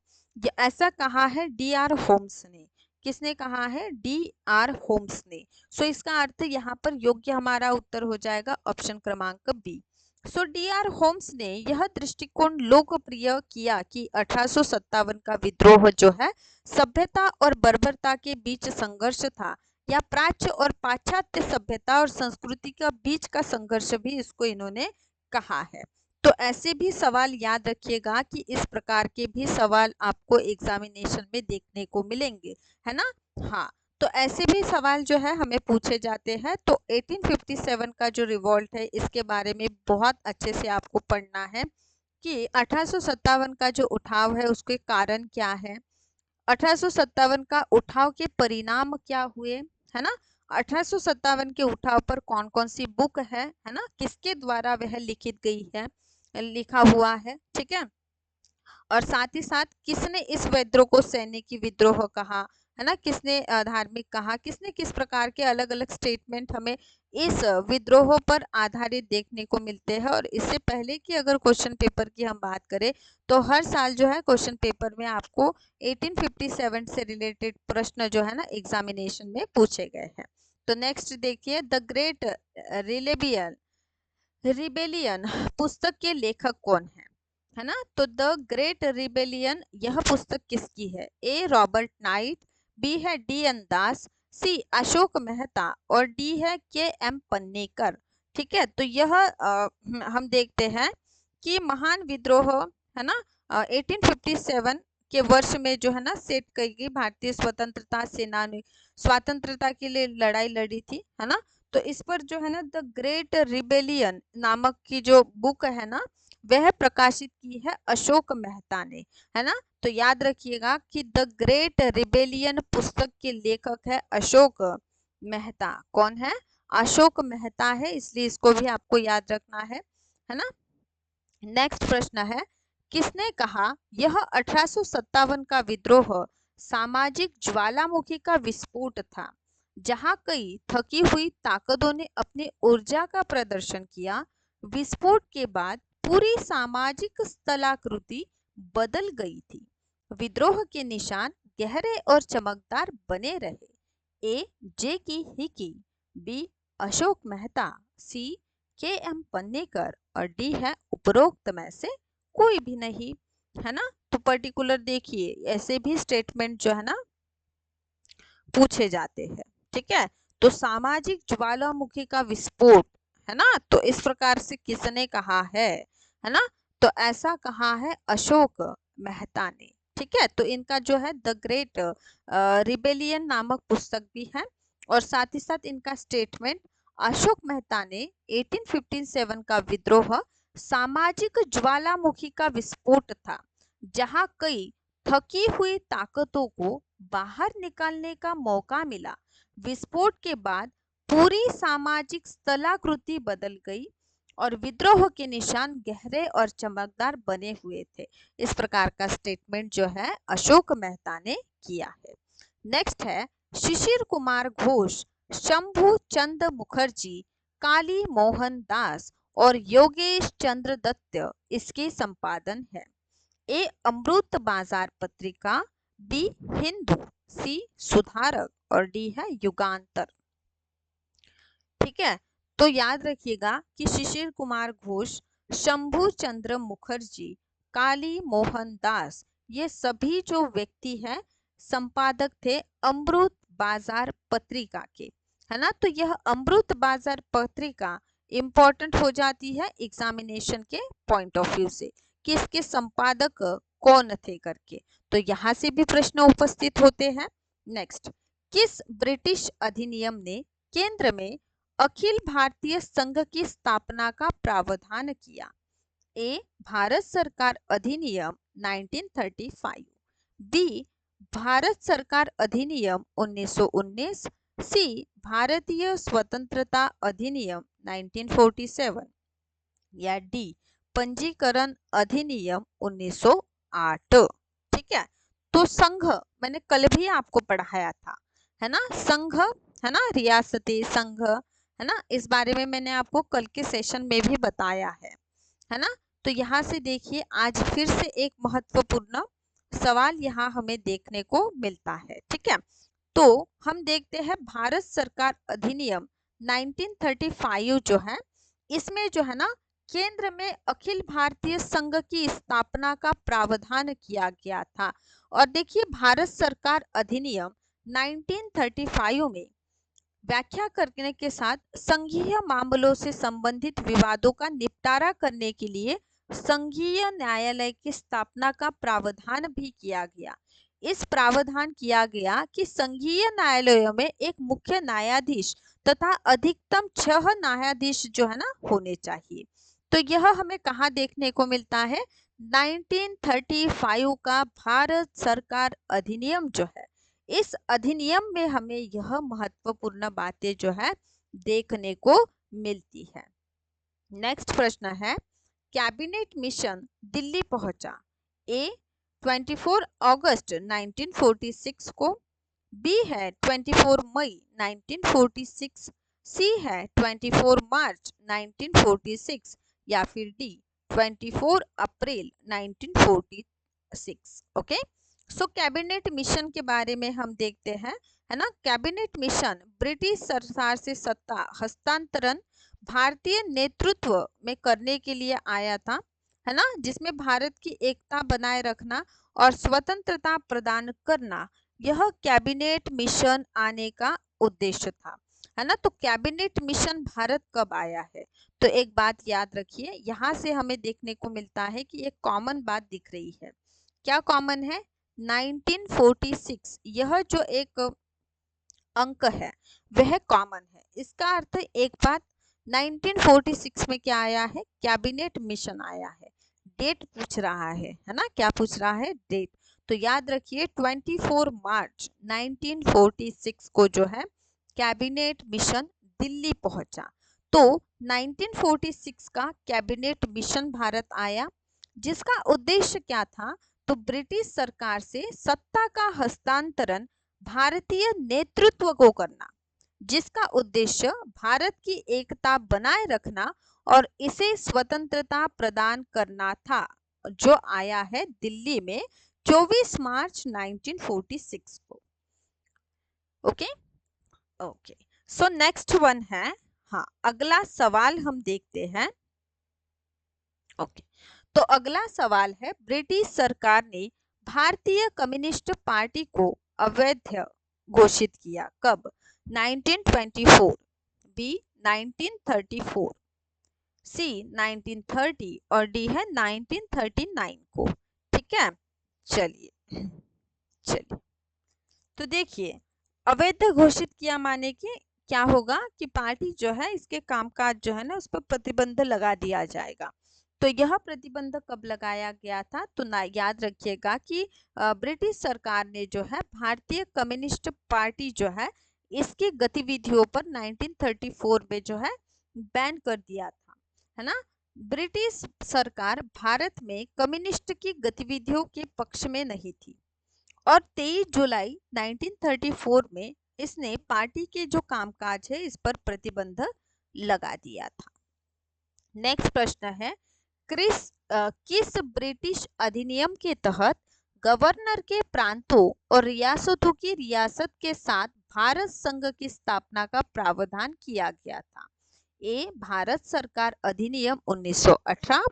A: ऐसा कहा है डी आर होम्स ने। किसने कहा है? डी आर होम्स ने। सो इसका अर्थ यहाँ पर योग्य हमारा उत्तर हो जाएगा ऑप्शन क्रमांक बी। सो डी आर होम्स ने यह दृष्टिकोण लोकप्रिय किया कि 1857 का विद्रोह जो है सभ्यता और बर्बरता के बीच संघर्ष था, या प्राच्य और पाश्चात्य सभ्यता और संस्कृति का बीच का संघर्ष भी इसको इन्होंने कहा है। तो ऐसे भी सवाल याद रखिएगा कि इस प्रकार के भी सवाल आपको एग्जामिनेशन में देखने को मिलेंगे, है ना। हाँ, तो ऐसे भी सवाल जो है हमें पूछे जाते हैं। तो 1857 का जो रिवॉल्ट है इसके बारे में बहुत अच्छे से आपको पढ़ना है कि 1857 का जो उठाव है उसके कारण क्या है, 1857 का उठाव के परिणाम क्या हुए, है ना। 1857 के उठाव पर कौन कौन सी बुक है ना, किसके द्वारा वह लिखित गई है, लिखा हुआ है, ठीक है। और साथ ही साथ किसने इस विद्रोह को सैनिकी विद्रोह कहा, है ना, किसने धार्मिक कहा, किसने किस प्रकार के अलग अलग स्टेटमेंट हमें इस विद्रोह पर आधारित देखने को मिलते हैं। और इससे पहले कि अगर क्वेश्चन पेपर की हम बात करें तो हर साल जो है क्वेश्चन पेपर में आपको 1857 से रिलेटेड प्रश्न जो है ना एग्जामिनेशन में पूछे गए हैं। तो नेक्स्ट देखिए, द ग्रेट रिबेलियन पुस्तक के लेखक कौन है ना। तो द ग्रेट रिबेलियन यह पुस्तक किसकी है? ए रॉबर्ट नाइट, बी है डी एन दास, सी अशोक मेहता और डी है के एम पन्नेकर। ठीक है, तो यह हम देखते हैं कि महान विद्रोह है ना 1857 के वर्ष में जो है ना सेट की गई, भारतीय स्वतंत्रता सेना ने स्वतंत्रता के लिए लड़ाई लड़ी थी, है ना। तो इस पर जो है ना द ग्रेट रिबेलियन नामक की जो बुक है ना वह प्रकाशित की है अशोक मेहता ने, है ना। तो याद रखिएगा कि द ग्रेट रिबेलियन पुस्तक के लेखक है अशोक मेहता। कौन है? अशोक मेहता है, इसलिए इसको भी आपको याद रखना है ना। नेक्स्ट प्रश्न है, किसने कहा यह 1857 का विद्रोह सामाजिक ज्वालामुखी का विस्फोट था, जहां कई थकी हुई ताकतों ने अपनी ऊर्जा का प्रदर्शन किया। विस्फोट के बाद पूरी सामाजिक स्थलाकृति बदल गई थी। विद्रोह के निशान गहरे और चमकदार बने रहे। ए जे K Hicky, B Ashok Mehta, सी के एम पन्नेकर और डी है उपरोक्त में से कोई भी नहीं, है ना। तो पर्टिकुलर देखिए ऐसे भी स्टेटमेंट जो है ना पूछे जाते हैं, ठीक है। तो सामाजिक ज्वालामुखी का विस्फोट, है ना, तो इस प्रकार से किसने कहा है ना। तो ऐसा कहा है अशोक मेहता ने, ठीक है। तो इनका जो है द ग्रेट रिबेलियन नामक पुस्तक भी है, और साथ ही साथ इनका स्टेटमेंट अशोक मेहता ने 1857 का विद्रोह सामाजिक ज्वालामुखी का विस्फोट था, जहां कई थकी हुई ताकतों को बाहर निकालने का मौका मिला। विस्फोट के बाद पूरी सामाजिक स्थलाकृति बदल गई और विद्रोह के निशान गहरे और चमकदार बने हुए थे। इस प्रकार का स्टेटमेंट जो है अशोक मेहता ने किया है। नेक्स्ट है, शिशिर कुमार घोष, शंभू चंद मुखर्जी, काली मोहन दास और योगेश चंद्र दत्त इसके संपादन है। ए अमृत बाजार पत्रिका, बी हिंदू, सी सुधारक और डी है युगांतर। ठीक है, तो याद रखिएगा कि शिशिर कुमार घोष, शंभू चंद्र मुखर्जी, काली मोहन दास, ये सभी जो व्यक्ति हैं संपादक थे अमृत बाजार पत्रिका के, है ना। तो यह अमृत बाजार पत्रिका इंपॉर्टेंट हो जाती है एग्जामिनेशन के पॉइंट ऑफ व्यू से कि इसके संपादक कौन थे करके, तो यहाँ से भी प्रश्न उपस्थित होते हैं। नेक्स्ट, किस ब्रिटिश अधिनियम ने केंद्र में अखिल भारतीय संघ की स्थापना का प्रावधान किया? ए भारत सरकार अधिनियम 1935, बी भारत सरकार अधिनियम 1919, सी भारतीय स्वतंत्रता अधिनियम 1947 या डी पंजीकरण अधिनियम 1908। ठीक है, तो संघ मैंने कल भी आपको पढ़ाया था, है ना, संघ, है ना, रियासती संघ, है ना, इस बारे में मैंने आपको कल के सेशन में भी बताया है ना। तो यहाँ से देखिए आज फिर से एक महत्वपूर्ण सवाल यहाँ हमें देखने को मिलता है। ठीक है, तो हम देखते हैं भारत सरकार अधिनियम 1935 जो है, इसमें जो है ना केंद्र में अखिल भारतीय संघ की स्थापना का प्रावधान किया गया था। और देखिए भारत सरकार अधिनियम 1935 में व्याख्या करने के साथ संघीय मामलों से संबंधित विवादों का निपटारा करने के लिए संघीय न्यायालय की स्थापना का प्रावधान भी किया गया। इस प्रावधान किया गया कि संघीय न्यायालयों में एक मुख्य न्यायाधीश तथा अधिकतम 6 न्यायाधीश जो है ना होने चाहिए। तो यह हमें कहाँ देखने को मिलता है? 1935 का भारत सरकार अधिनियम जो है, इस अधिनियम में हमें यह महत्वपूर्ण बातें जो है देखने को मिलती है। नेक्स्ट प्रश्न है, कैबिनेट मिशन दिल्ली पहुंचा ए 24 अगस्त 1946 को, बी है 24 मई 1946, सी है 24 मार्च 1946 या फिर डी 24 अप्रैल 1946। ओके, सो कैबिनेट मिशन के बारे में हम देखते हैं, है ना। कैबिनेट मिशन ब्रिटिश सरकार से सत्ता हस्तांतरण भारतीय नेतृत्व में करने के लिए आया था, है ना, जिसमें भारत की एकता बनाए रखना और स्वतंत्रता प्रदान करना, यह कैबिनेट मिशन आने का उद्देश्य था, है ना। तो कैबिनेट मिशन भारत कब आया है? तो एक बात याद रखिए, यहाँ से हमें देखने को मिलता है कि एक कॉमन बात दिख रही है। क्या कॉमन है? 1946, यह जो एक अंक है वह कॉमन है। इसका अर्थ एक बात, 1946 में क्या आया है? कैबिनेट मिशन आया है। डेट पूछ रहा है ना, क्या पूछ रहा है? डेट। तो याद रखिए 24 मार्च 1946 को जो है कैबिनेट मिशन दिल्ली पहुंचा। तो 1946 का कैबिनेट मिशन भारत आया, जिसका उद्देश्य क्या था? तो ब्रिटिश सरकार से सत्ता का हस्तांतरण भारतीय नेतृत्व को करना, जिसका उद्देश्य भारत की एकता बनाए रखना और इसे स्वतंत्रता प्रदान करना था, जो आया है दिल्ली में 24 मार्च 1946 को। Okay okay, so next one है, हाँ अगला सवाल हम देखते हैं। ओके, तो अगला सवाल है, ब्रिटिश सरकार ने भारतीय कम्युनिस्ट पार्टी को अवैध घोषित किया कब? 1924, बी 1934, सी 1930 और डी है 1939 को। ठीक है, चलिए चलिए, तो देखिए अवैध घोषित किया माने कि क्या होगा कि पार्टी जो है इसके कामकाज जो है ना उस पर प्रतिबंध लगा दिया जाएगा। तो यह प्रतिबंध कब लगाया गया था? तो ना याद रखिएगा कि ब्रिटिश सरकार ने जो है भारतीय कम्युनिस्ट पार्टी जो है इसकी गतिविधियों पर 1934 में जो है बैन कर दिया था, है ना। ब्रिटिश सरकार भारत में कम्युनिस्ट की गतिविधियों के पक्ष में नहीं थी और 23 जुलाई 1934 में इसने पार्टी के जो कामकाज है इस पर प्रतिबंध लगा दिया था। नेक्स्ट प्रश्न है, किस ब्रिटिश अधिनियम के तहत गवर्नर के प्रांतों और रियासतों की रियासत के साथ भारत संघ की स्थापना का प्रावधान किया गया था। ए भारत सरकार अधिनियम 1918,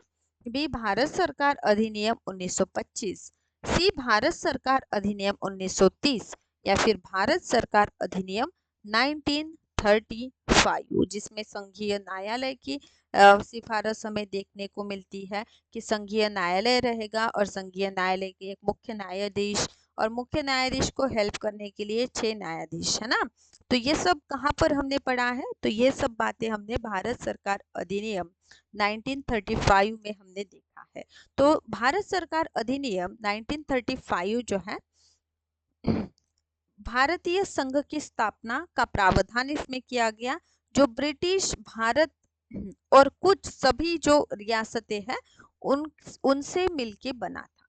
A: बी भारत सरकार अधिनियम 1925, सी भारत सरकार अधिनियम 1930 या फिर भारत सरकार अधिनियम 1935, जिसमें संघीय न्यायालय की सिफारिश हमें देखने को मिलती है कि संघीय न्यायालय रहेगा और संघीय न्यायालय के एक मुख्य न्यायाधीश और मुख्य न्यायाधीश को हेल्प करने के लिए 6 न्यायाधीश, है ना। तो ये सब कहाँ पर हमने पढ़ा है, तो ये सब बातें हमने भारत सरकार अधिनियम 1935 में हमने देखा है। तो भारत सरकार अधिनियम 1935 जो है भारतीय संघ की स्थापना का प्रावधान इसमें किया गया, जो ब्रिटिश भारत और कुछ सभी जो रियासतें हैं उनसे मिलके बना था।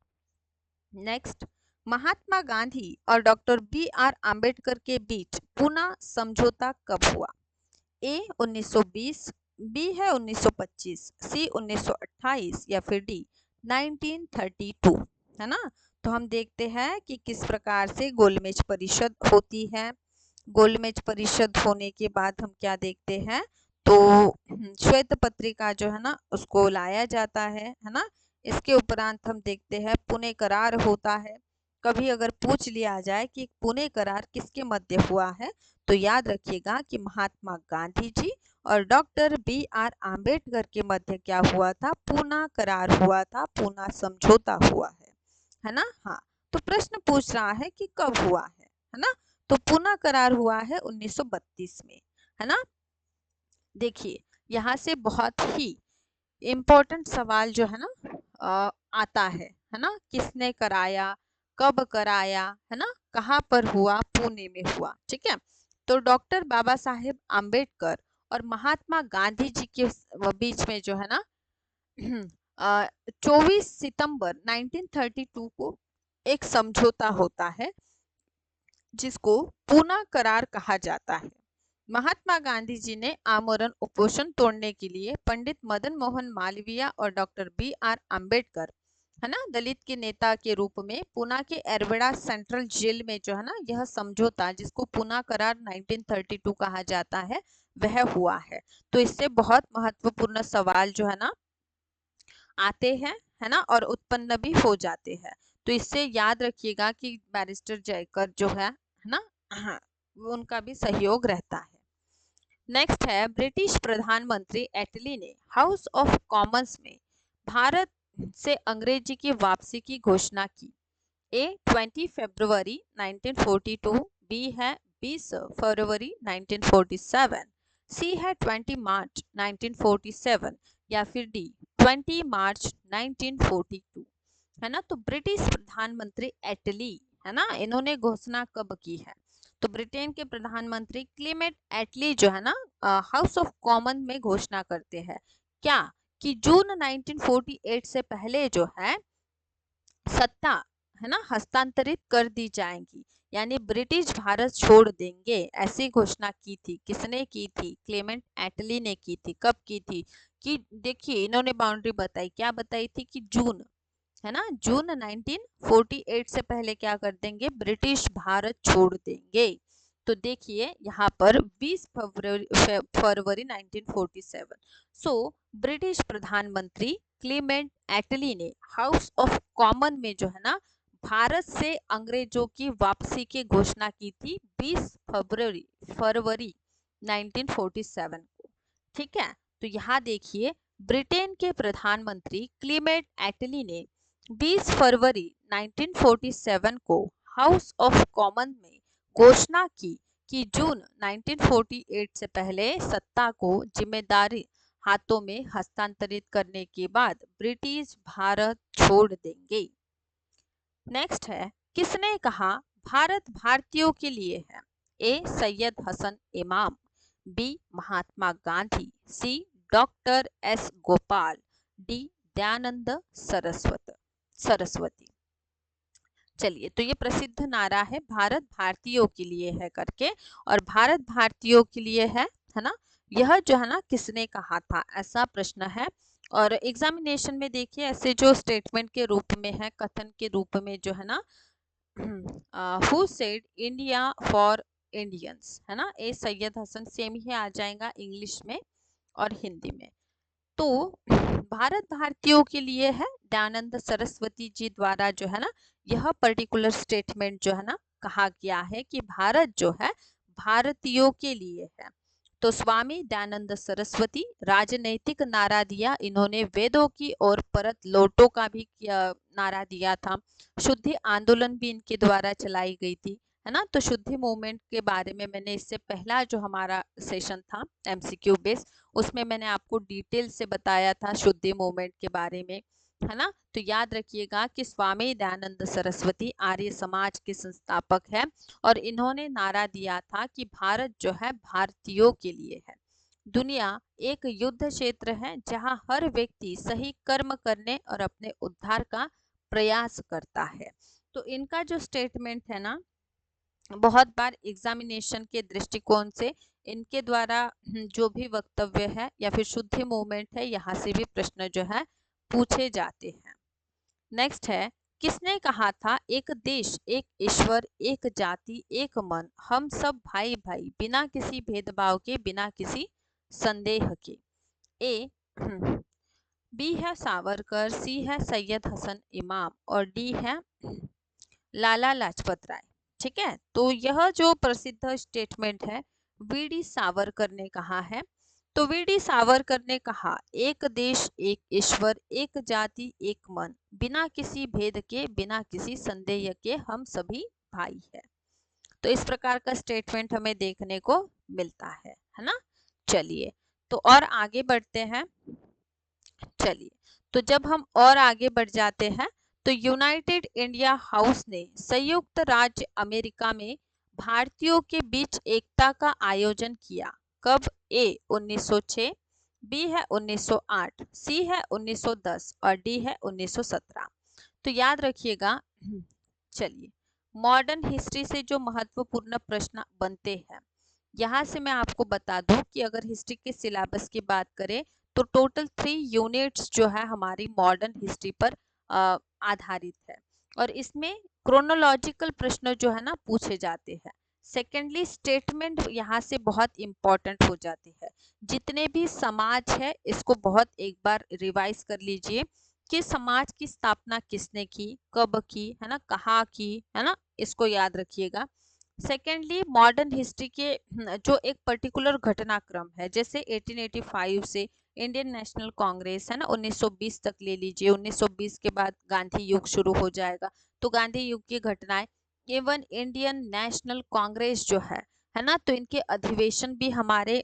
A: नेक्स्ट, महात्मा गांधी और डॉक्टर बी.आर. आम्बेडकर के बीच पूना समझौता कब हुआ? ए 1920, बी है 1925, सी 1928 या फिर डी 1932, है ना। तो हम देखते हैं कि किस प्रकार से गोलमेज परिषद होती है। गोलमेज परिषद होने के बाद हम क्या देखते हैं, तो श्वेत पत्रिका जो है ना उसको लाया जाता है ना। इसके उपरांत हम देखते हैं पुणे करार होता है। कभी अगर पूछ लिया जाए कि पुणे करार किसके मध्य हुआ है, तो याद रखिएगा कि महात्मा गांधी जी और डॉक्टर बी.आर. आम्बेडकर के मध्य क्या हुआ था, पूना करार हुआ था, पूना समझौता हुआ है ना। हाँ, तो प्रश्न पूछ रहा है कि कब हुआ है ना। तो पूना करार हुआ है 1932 में, है ना। देखिए यहाँ से बहुत ही इम्पोर्टेंट सवाल जो है ना आता है ना। किसने कराया, कब कराया, है ना, कहाँ पर हुआ, पुणे में हुआ। ठीक है, तो डॉक्टर बाबा साहेब आम्बेडकर और महात्मा गांधी जी के बीच में जो है ना 24 सितंबर 1932 को एक समझौता होता है जिसको पूना करार कहा जाता है। महात्मा गांधी जी ने आमरण उपोषण तोड़ने के लिए पंडित मदन मोहन मालवीय और डॉक्टर बी.आर. आम्बेडकर, है ना, दलित के नेता के रूप में पूना के एरवेड़ा सेंट्रल जेल में जो है ना यह समझौता, जिसको पूना करार 1932 कहा जाता है, वह हुआ है। तो इससे बहुत महत्वपूर्ण सवाल जो है ना आते हैं, है ना, और उत्पन्न भी हो जाते हैं। तो इससे याद रखिएगा कि बैरिस्टर जयकर जो है ना, हाँ, उनका भी सहयोग रहता है। नेक्स्ट है, ब्रिटिश प्रधानमंत्री एटली ने हाउस ऑफ कॉमन्स में भारत से अंग्रेजी की वापसी की घोषणा की। ए 20 फरवरी 1942, बी है 20 फरवरी 1947, सी है 20 मार्च 1947 या फिर डी 20 मार्च 1942, है ना। तो ब्रिटिश प्रधानमंत्री एटली, है ना, इन्होंने घोषणा कब की है, तो ब्रिटेन के प्रधानमंत्री क्लेमेंट एटली जो है ना हाउस ऑफ कॉमन में घोषणा करते हैं क्या, कि जून 1948 से पहले जो है सत्ता, है ना, हस्तांतरित कर दी जाएंगी, यानी ब्रिटिश भारत छोड़ देंगे, ऐसी घोषणा की थी। किसने की थी? क्लेमेंट एटली ने की थी। कब की थी? कि देखिए इन्होंने बाउंड्री बताई, क्या बताई थी कि जून, है ना, जून 1948 से पहले क्या कर देंगे, ब्रिटिश भारत छोड़ देंगे। तो देखिए यहाँ पर 20 फरवरी 1947। सो ब्रिटिश प्रधानमंत्री क्लेमेंट एटली ने हाउस ऑफ कॉमन में जो है ना भारत से अंग्रेजों की वापसी की घोषणा की थी 20 फरवरी 1947 को। ठीक है, तो यहाँ देखिए ब्रिटेन के प्रधानमंत्री क्लेमेंट एटली ने 20 फरवरी 1947 को हाउस ऑफ कॉमन में घोषणा की कि जून 1948 से पहले सत्ता को जिम्मेदारी हाथों में हस्तांतरित करने के बाद ब्रिटिश भारत छोड़ देंगे। नेक्स्ट है, किसने कहा भारत भारतीयों के लिए है? ए Syed Hasan Imam, B Mahatma Gandhi, C doctor S Gopal, D Dayanand Saraswati. चलिए, तो ये प्रसिद्ध नारा है भारत भारतीयों के लिए है करके, और भारत भारतीयों के लिए है ना, यह जो है ना किसने कहा था, ऐसा प्रश्न है। और एग्जामिनेशन में देखिए ऐसे जो स्टेटमेंट के रूप में है, कथन के रूप में जो है ना, who said India for Indians, है ना, ए सैयद हसन, सेम ही आ जाएगा इंग्लिश में और हिंदी में। तो भारत भारतीयों के लिए है, दयानंद सरस्वती जी द्वारा जो है ना यह पर्टिकुलर स्टेटमेंट जो है ना कहा गया है कि भारत जो है भारतीयों के लिए है। तो स्वामी दयानंद सरस्वती राजनैतिक नारा दिया इन्होंने, वेदों की ओर परत लौटो का भी नारा दिया था। शुद्धि आंदोलन भी इनके द्वारा चलाई गई थी, है ना। तो शुद्धि मूवमेंट के बारे में मैंने इससे पहला जो हमारा सेशन था एमसीक्यू बेस, उसमें मैंने आपको डिटेल से बताया था शुद्धि मूवमेंट के बारे में, है ना। तो याद रखिएगा कि स्वामी दयानंद सरस्वती आर्य समाज के संस्थापक है और इन्होंने नारा दिया था कि भारत जो है भारतीयों के लिए है। दुनिया एक युद्ध क्षेत्र है जहां हर व्यक्ति सही कर्म करने और अपने उद्धार का प्रयास करता है। तो इनका जो स्टेटमेंट है ना, बहुत बार एग्जामिनेशन के दृष्टिकोण से इनके द्वारा जो भी वक्तव्य है या फिर शुद्धि मूवमेंट है, यहाँ से भी प्रश्न जो है पूछे जाते हैं। नेक्स्ट है, किसने कहा था एक देश एक ईश्वर एक जाति एक मन, हम सब भाई भाई, बिना किसी भेदभाव के बिना किसी संदेह के। ए बी है सावरकर, सी है सैयद हसन इमाम और डी है लाला लाजपत राय। ठीक है, तो यह जो प्रसिद्ध स्टेटमेंट है वीडी सावरकर ने कहा है। तो वीडी सावरकर ने कहा, एक देश एक ईश्वर एक जाति एक मन, बिना किसी भेद के बिना किसी संदेह के हम सभी भाई है। तो इस प्रकार का स्टेटमेंट हमें देखने को मिलता है ना। चलिए तो और आगे बढ़ते हैं। चलिए, तो जब हम और आगे बढ़ जाते हैं तो यूनाइटेड इंडिया हाउस ने संयुक्त राज्य अमेरिका में भारतीयों के बीच एकता का आयोजन किया। कब? ए 1906, बी है 1908, सी है 1910 और डी है 1917। तो याद रखिएगा। चलिए, मॉडर्न हिस्ट्री से जो महत्वपूर्ण प्रश्न बनते हैं, यहाँ से मैं आपको बता दूं कि अगर हिस्ट्री के सिलेबस की बात करें तो टोटल 3 यूनिट्स जो है हमारी मॉडर्न हिस्ट्री पर आधारित है और इसमें क्रोनोलॉजिकल प्रश्न जो है ना पूछे जाते हैं। सेकेंडली, स्टेटमेंट यहाँ से बहुत इंपॉर्टेंट हो जाती है। जितने भी समाज है इसको बहुत एक बार रिवाइज कर लीजिए कि समाज की स्थापना किसने की, कब की, है ना, कहाँ की, है ना, इसको याद रखिएगा। सेकेंडली, मॉडर्न हिस्ट्री के जो एक पर्टिकुलर घटनाक्रम है, जैसे 1885 से इंडियन नेशनल कांग्रेस है ना 1920 तक ले लीजिए, 1920 के बाद गांधी युग शुरू हो जाएगा, तो गांधी युग की घटनाएं, इवन इंडियन नेशनल कांग्रेस जो है ना, तो इनके अधिवेशन भी हमारे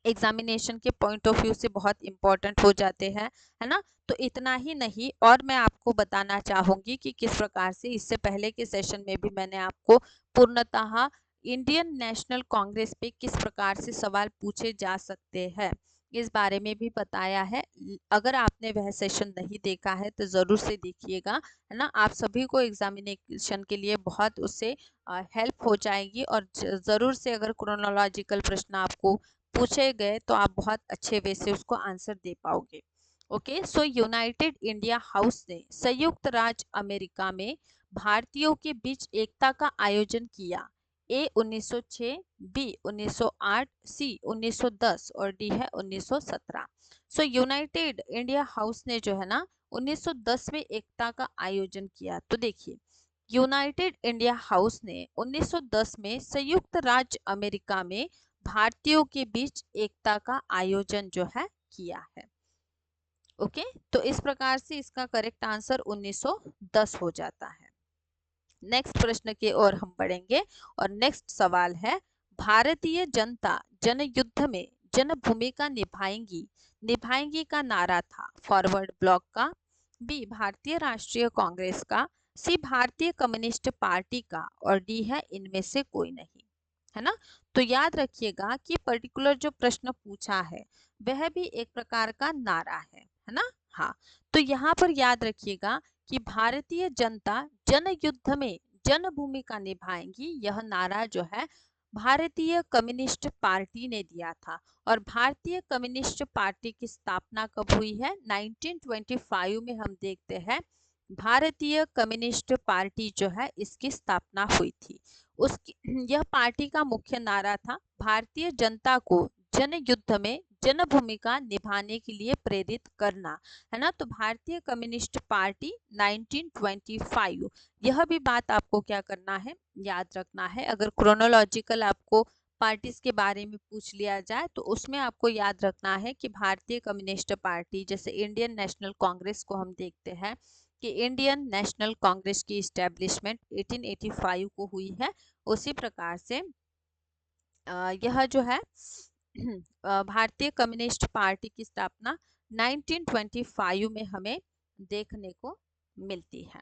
A: एग्जामिनेशन के पॉइंट ऑफ व्यू से बहुत इंपॉर्टेंट हो जाते हैं, है ना। तो इतना ही नहीं, और मैं आपको बताना चाहूंगी कि किस प्रकार से इससे पहले के सेशन में भी मैंने आपको पूर्णतः इंडियन नेशनल कांग्रेस पे किस प्रकार से सवाल पूछे जा सकते हैं इस बारे में भी बताया है। अगर आपने वह सेशन नहीं देखा है तो ज़रूर से देखिएगा, है ना। आप सभी को एग्जामिनेशन के लिए बहुत उससे हेल्प हो जाएगी और ज़रूर से अगर क्रोनोलॉजिकल प्रश्न आपको पूछे गए तो आप बहुत अच्छे वे से उसको आंसर दे पाओगे। ओके, सो यूनाइटेड इंडिया हाउस ने संयुक्त राज्य अमेरिका में भारतीयों के बीच एकता का आयोजन किया। ए 1906, बी 1908, सी 1910 और डी है 1917। सो यूनाइटेड इंडिया हाउस ने जो है ना 1910 में एकता का आयोजन किया। तो देखिए, यूनाइटेड इंडिया हाउस ने 1910 में संयुक्त राज्य अमेरिका में भारतीयों के बीच एकता का आयोजन जो है किया है। ओके, तो इस प्रकार से इसका करेक्ट आंसर 1910 हो जाता है। नेक्स्ट प्रश्न की ओर हम बढ़ेंगे और नेक्स्ट सवाल है, भारतीय जनता जनयुद्ध में जन भूमिका निभाएंगी, निभाएंगी का नारा था फॉरवर्ड ब्लॉक का, बी भारतीय राष्ट्रीय कांग्रेस का, सी भारतीय कम्युनिस्ट पार्टी का और डी है इनमें से कोई नहीं, है ना। तो याद रखिएगा कि पर्टिकुलर जो प्रश्न पूछा है वह भी एक प्रकार का नारा है ना। हाँ, तो यहाँ पर याद रखिएगा कि भारतीय जनता जन युद्ध में जन भूमिका निभाएंगी, यह नारा जो है भारतीय कम्युनिस्ट पार्टी ने दिया था। और भारतीय कम्युनिस्ट पार्टी की स्थापना कब हुई है? 1925 में हम देखते हैं भारतीय कम्युनिस्ट पार्टी जो है इसकी स्थापना हुई थी। उसकी यह पार्टी का मुख्य नारा था भारतीय जनता को जनयुद्ध में जन भूमिका निभाने के लिए प्रेरित करना, है ना। तो भारतीय कम्युनिस्ट पार्टी 1925, यह भी बात आपको क्या करना है, याद रखना है। अगर क्रोनोलॉजिकल आपको पार्टीज के बारे में पूछ लिया जाए तो उसमें आपको याद रखना है कि भारतीय कम्युनिस्ट पार्टी, जैसे इंडियन नेशनल कांग्रेस को हम देखते हैं कि इंडियन नेशनल कांग्रेस की इस्टेब्लिशमेंट 1885 को हुई है, उसी प्रकार से यह जो है भारतीय कम्युनिस्ट पार्टी की स्थापना 1925 में हमें देखने को मिलती है।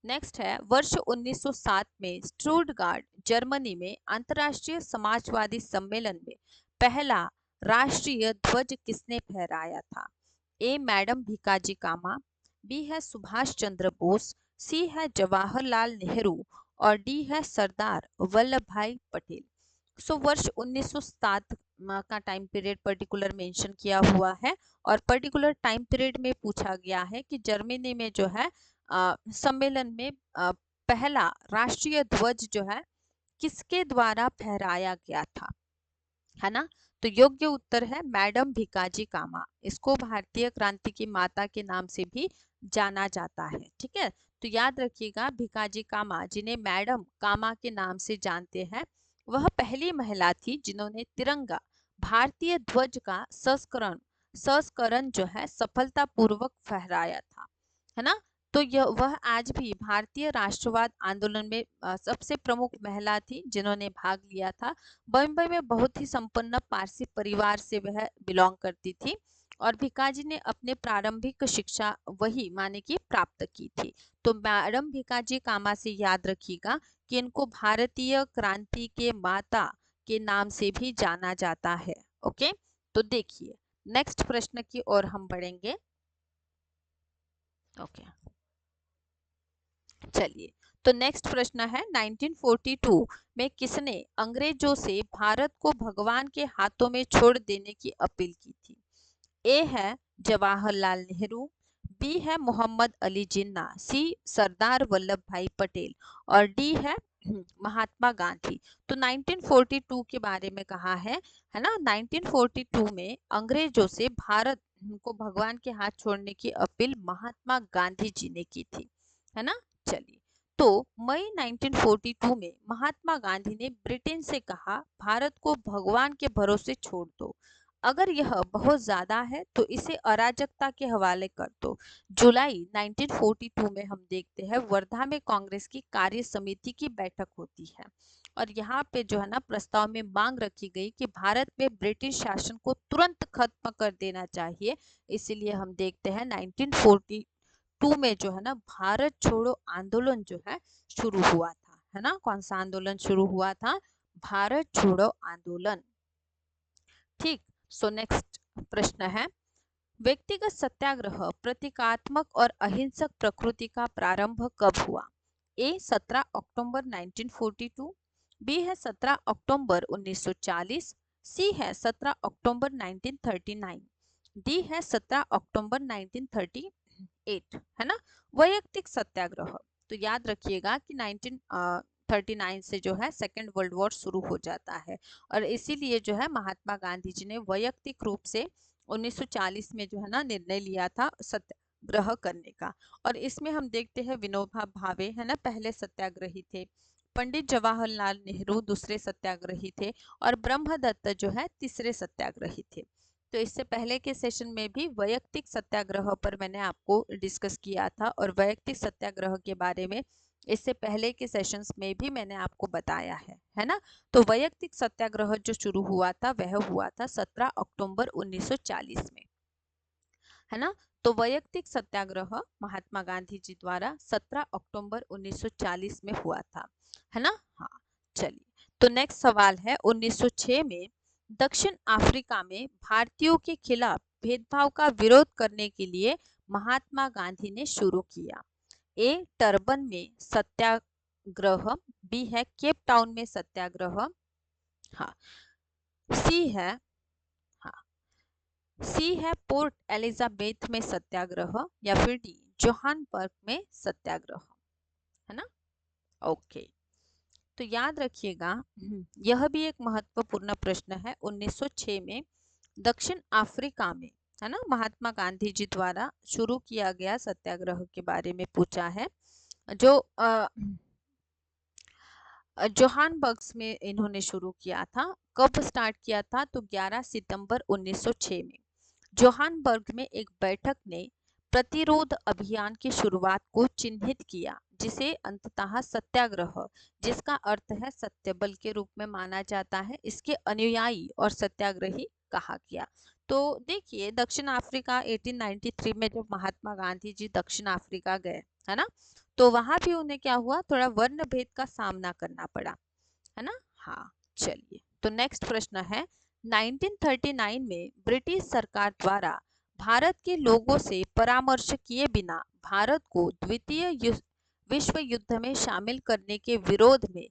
A: नेक्स्ट है, वर्ष 1907 में स्टुटगार्ट जर्मनी में अंतर्राष्ट्रीय समाजवादी सम्मेलन में पहला राष्ट्रीय ध्वज किसने फहराया था? ए मैडम भीकाजी कामा, बी है सुभाष चंद्र बोस, सी है जवाहरलाल नेहरू और डी है सरदार वल्लभ भाई पटेल। सो वर्ष 1907 का टाइम पीरियड पर्टिकुलर मेंशन किया हुआ है और पर्टिकुलर टाइम पीरियड में पूछा गया है कि जर्मनी में जो है सम्मेलन में पहला राष्ट्रीय ध्वज जो है किसके द्वारा फहराया गया था, है ना। तो योग्य उत्तर है मैडम भिकाजी कामा। इसको भारतीय क्रांति की माता के नाम से भी जाना जाता है, ठीक है। तो याद रखिएगा भिकाजी कामा, जिन्हें मैडम कामा के नाम से जानते हैं, वह पहली महिला थी जिन्होंने तिरंगा भारतीय ध्वज का संस्करण जो है सफलतापूर्वक फहराया था, है ना। तो यह वह आज भी भारतीय राष्ट्रवाद आंदोलन में सबसे प्रमुख महिला थी जिन्होंने भाग लिया था। बम्बई में बहुत ही संपन्न पारसी परिवार से वह बिलोंग करती थी और भिकाजी ने अपने प्रारंभिक शिक्षा वही माने कि प्राप्त की थी। तो मैडम भिकाजी कामा से याद रखिएगा कि इनको भारतीय क्रांति के माता के नाम से भी जाना जाता है। ओके, तो देखिए नेक्स्ट प्रश्न की ओर हम बढ़ेंगे। ओके, चलिए, तो नेक्स्ट प्रश्न है 1942 में किसने अंग्रेजों से भारत को भगवान के हाथों में छोड़ देने की अपील की थी? ए है जवाहरलाल नेहरू, बी है मोहम्मद अली जिन्ना, सी सरदार वल्लभ भाई पटेल और डी है महात्मा गांधी। तो 1942 के बारे में कहा है ना। 1942 में अंग्रेजों से भारत को भगवान के हाथ छोड़ने की अपील महात्मा गांधी जी ने की थी, है ना। चलिए, तो मई 1942 में महात्मा गांधी ने ब्रिटेन से कहा भारत को भगवान के भरोसे छोड़ दो, अगर यह बहुत ज्यादा है तो इसे अराजकता के हवाले कर दो। जुलाई 1942 में हम देखते हैं वर्धा में कांग्रेस की कार्य समिति की बैठक होती है और यहाँ पे जो है ना प्रस्ताव में मांग रखी गई कि भारत में ब्रिटिश शासन को तुरंत खत्म कर देना चाहिए। इसीलिए हम देखते हैं 1942 में जो है ना भारत छोड़ो आंदोलन जो है शुरू हुआ था, है ना। कौन सा आंदोलन शुरू हुआ था? भारत छोड़ो आंदोलन। ठीक, सो नेक्स्ट प्रश्न है, व्यक्तिगत सत्याग्रह प्रतीकात्मक और अहिंसक प्रकृति का प्रारंभ कब हुआ? ए 17 अक्टूबर 1942, बी है 17 अक्टूबर 1940, सी है 17 अक्टूबर 1939, डी है 17 अक्टूबर 1938, है ना। वैयक्तिक सत्याग्रह, तो याद रखिएगा कि 1939 से जो है सेकेंड वर्ल्ड वॉर शुरू हो जाता है और इसीलिए जो है महात्मा गांधी जी ने वैयक्तिक रूप से 1940 में जो है ना निर्णय लिया था सत्याग्रह करने का। और इसमें हम देखते हैं विनोबा भावे, है ना, पहले सत्याग्रही थे, पंडित जवाहरलाल नेहरू दूसरे सत्याग्रही थे और ब्रह्मदत्त जो है तीसरे सत्याग्रही थे। तो इससे पहले के सेशन में भी वैयक्तिक सत्याग्रह पर मैंने आपको डिस्कस किया था और वैयक्तिक सत्याग्रह के बारे में इससे पहले के सेशंस में भी मैंने आपको बताया है ना। तो वैयक्तिक सत्याग्रह जो शुरू हुआ था वह हुआ था 17 अक्टूबर 1940 में, है ना। तो वैयक्तिक सत्याग्रह महात्मा गांधी जी द्वारा 17 अक्टूबर 1940 में हुआ था, है ना। हाँ, चलिए, तो नेक्स्ट सवाल है 1906 में दक्षिण अफ्रीका में भारतीयों के खिलाफ भेदभाव का विरोध करने के लिए महात्मा गांधी ने शुरू किया। ए टर्बन में सत्याग्रह, बी है केप टाउन में सत्याग्रह, हाँ, सी है, हाँ, सी है पोर्ट एलिजाबेथ में सत्याग्रह, या फिर डी जोहानबर्ग में सत्याग्रह, है ना। ओके, तो याद रखिएगा, यह भी एक महत्वपूर्ण प्रश्न है। 1906 में दक्षिण अफ्रीका में, है ना, महात्मा गांधी जी द्वारा शुरू किया गया सत्याग्रह के बारे में पूछा है, जो जोहानबर्ग में इन्होंने शुरू किया था। कब स्टार्ट किया था? तो 11 सितंबर 1906 में जोहानबर्ग में एक बैठक ने प्रतिरोध अभियान की शुरुआत को चिन्हित किया, जिसे अंततः सत्याग्रह, जिसका अर्थ है सत्य बल के रूप में माना जाता है, इसके अनुयायी और सत्याग्रही कहा गया। तो देखिए, दक्षिण अफ्रीका 1893 में जब महात्मा गांधी जी दक्षिण अफ्रीका गए, है ना, तो वहां भी उन्हें क्या हुआ, थोड़ा वर्ण भेद का सामना करना पड़ा, है ना। हाँ, चलिए, तो नेक्स्ट प्रश्न है, 1939 में ब्रिटिश सरकार द्वारा भारत के लोगों से परामर्श किए बिना भारत को द्वितीय विश्व युद्ध में शामिल करने के विरोध में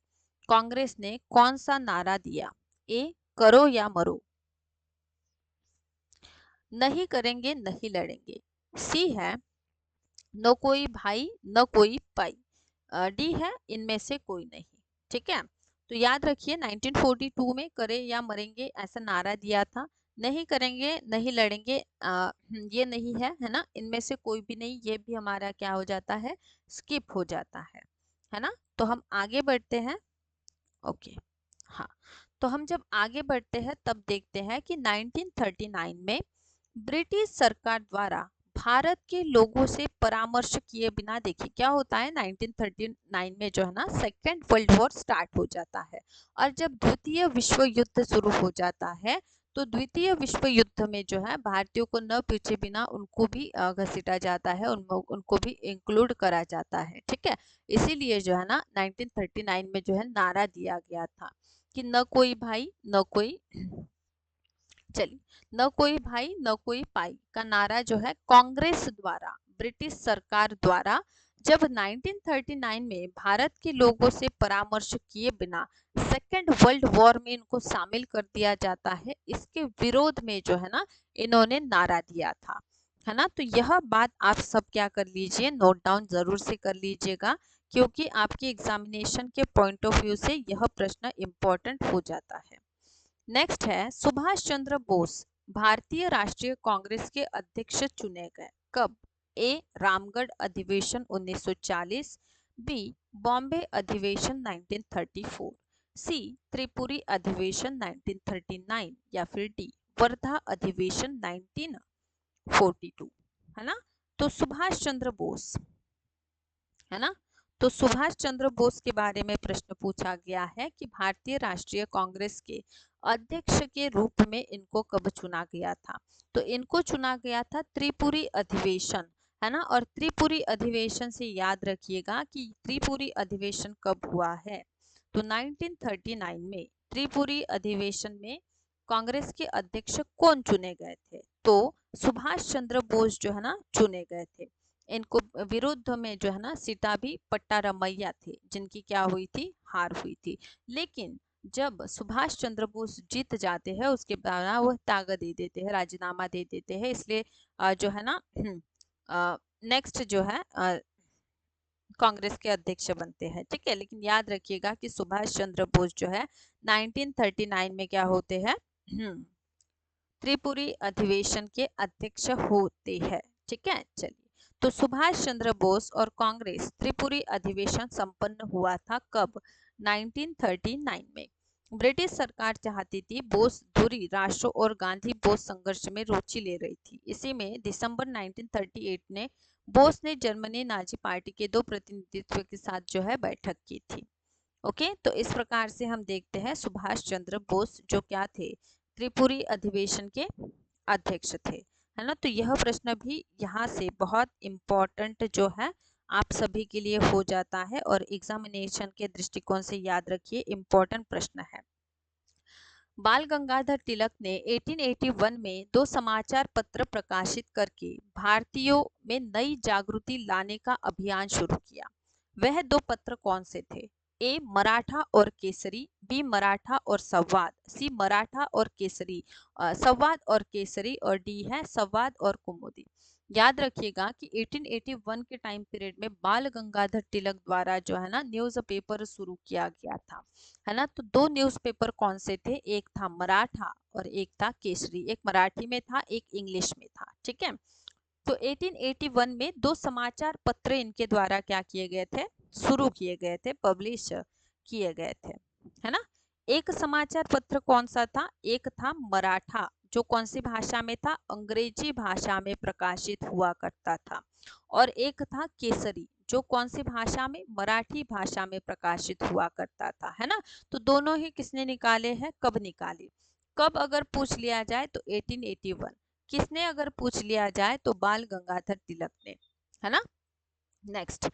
A: कांग्रेस ने कौन सा नारा दिया? ए, करो या मरो, नहीं करेंगे नहीं लड़ेंगे, सी है न कोई भाई न कोई पाई, डी है इनमें से कोई नहीं। ठीक है, तो याद रखिए 1942 में करे या मरेंगे ऐसा नारा दिया था। नहीं करेंगे नहीं लड़ेंगे, ये नहीं है ना, इनमें से कोई भी नहीं, ये भी हमारा क्या हो जाता है, स्किप हो जाता है ना। तो हम आगे बढ़ते हैं। ओके, हाँ, तो हम जब आगे बढ़ते हैं तब देखते हैं कि 1939 में ब्रिटिश सरकार द्वारा भारत के लोगों से परामर्श किए बिना, देखिए क्या होता है, 1939 में जो है ना सेकेंड वर्ल्ड वॉर स्टार्ट हो जाता है, और जब द्वितीय विश्व युद्ध शुरू हो जाता है, तो द्वितीय विश्व युद्ध में जो है भारतीयों को न पूछे बिना उनको भी घसीटा जाता है, उनको भी इंक्लूड करा जाता है। ठीक है, इसीलिए जो है ना 1939 में जो है नारा दिया गया था कि न कोई भाई न कोई, चलिए, न कोई भाई न कोई पाई का नारा जो है कांग्रेस द्वारा, ब्रिटिश सरकार द्वारा जब 1939 में भारत के लोगों से परामर्श किए बिना सेकेंड वर्ल्ड वॉर में इनको शामिल कर दिया जाता है, इसके विरोध में जो है ना इन्होंने नारा दिया था, है ना। तो यह बात आप सब क्या कर लीजिए, नोट डाउन जरूर से कर लीजिएगा, क्योंकि आपके एग्जामिनेशन के पॉइंट ऑफ व्यू से यह प्रश्न इंपॉर्टेंट हो जाता है। नेक्स्ट है, सुभाष चंद्र बोस भारतीय राष्ट्रीय कांग्रेस के अध्यक्ष चुने गए कब? ए, रामगढ़ अधिवेशन 1940, बी, बॉम्बे अधिवेशन 1934, सी, त्रिपुरी अधिवेशन 1939, या फिर डी, वर्धा अधिवेशन 1942, है ना। तो सुभाष चंद्र बोस, है ना, तो सुभाष चंद्र बोस के बारे में प्रश्न पूछा गया है कि भारतीय राष्ट्रीय कांग्रेस के अध्यक्ष के रूप में इनको कब चुना गया था? तो इनको चुना गया था त्रिपुरी अधिवेशन, है ना, और त्रिपुरी अधिवेशन से याद रखिएगा कि त्रिपुरी अधिवेशन कब हुआ है, तो 1939 में त्रिपुरी अधिवेशन में कांग्रेस के अध्यक्ष कौन चुने गए थे? तो सुभाष चंद्र बोस जो है ना चुने गए थे। इनको विरुद्ध में जो है ना सिताभी पट्टारमैया थे, जिनकी क्या हुई थी, हार हुई थी। लेकिन जब सुभाष चंद्र बोस जीत जाते हैं, उसके बाद वह त्याग दे देते हैं, राजीनामा दे देते हैं, इसलिए जो है ना नेक्स्ट जो है कांग्रेस के अध्यक्ष बनते हैं। ठीक है, लेकिन याद रखिएगा कि सुभाष चंद्र बोस जो है 1939 में क्या होते हैं, त्रिपुरी अधिवेशन के अध्यक्ष होते हैं। ठीक है, चलिए, तो सुभाष चंद्र बोस और कांग्रेस त्रिपुरी अधिवेशन संपन्न हुआ था कब? 1939 में। ब्रिटिश सरकार चाहती थी, बोस धुरी राष्ट्र और गांधी बोस संघर्ष में रुचि ले रही थी। इसी में दिसंबर 1938 ने बोस ने जर्मनी नाजी पार्टी के दो प्रतिनिधित्व के साथ जो है बैठक की थी। ओके, तो इस प्रकार से हम देखते हैं सुभाष चंद्र बोस जो क्या थे, त्रिपुरी अधिवेशन के अध्यक्ष थे, है ना। तो यह प्रश्न भी यहाँ से बहुत इम्पोर्टेंट जो है आप सभी के लिए हो जाता है, और एग्जामिनेशन के दृष्टिकोण से याद रखिए इम्पोर्टेंट प्रश्न है। बाल गंगाधर तिलक ने 1881 में दो समाचार पत्र प्रकाशित करके भारतीयों में नई जागृति लाने का अभियान शुरू किया। वह दो पत्र कौन से थे? ए मराठा और केसरी, बी मराठा और संवाद, सी मराठा और केसरी, संवाद और केसरी, और डी है संवाद और कुमुदी। याद रखिएगा कि 1881 के टाइम पीरियड में बाल गंगाधर तिलक द्वारा जो है ना न्यूज पेपर शुरू किया गया था, है ना। तो दो न्यूज़पेपर कौन से थे, एक था मराठा और एक था केसरी, एक मराठी में था एक इंग्लिश में था, ठीक है। तो 1881 में दो समाचार पत्र इनके द्वारा क्या किए गए थे, शुरू किए गए थे, पब्लिश किए गए थे, है ना। एक समाचार पत्र कौन सा था, एक था मराठा जो कौन सी भाषा में था, अंग्रेजी भाषा में प्रकाशित हुआ करता था, और एक था केसरी जो कौन सी भाषा में, मराठी भाषा में प्रकाशित हुआ करता था, है ना। तो दोनों ही किसने निकाले हैं, कब निकाले, कब अगर पूछ लिया जाए तो 1881, किसने अगर पूछ लिया जाए तो बाल गंगाधर तिलक ने, है ना। नेक्स्ट,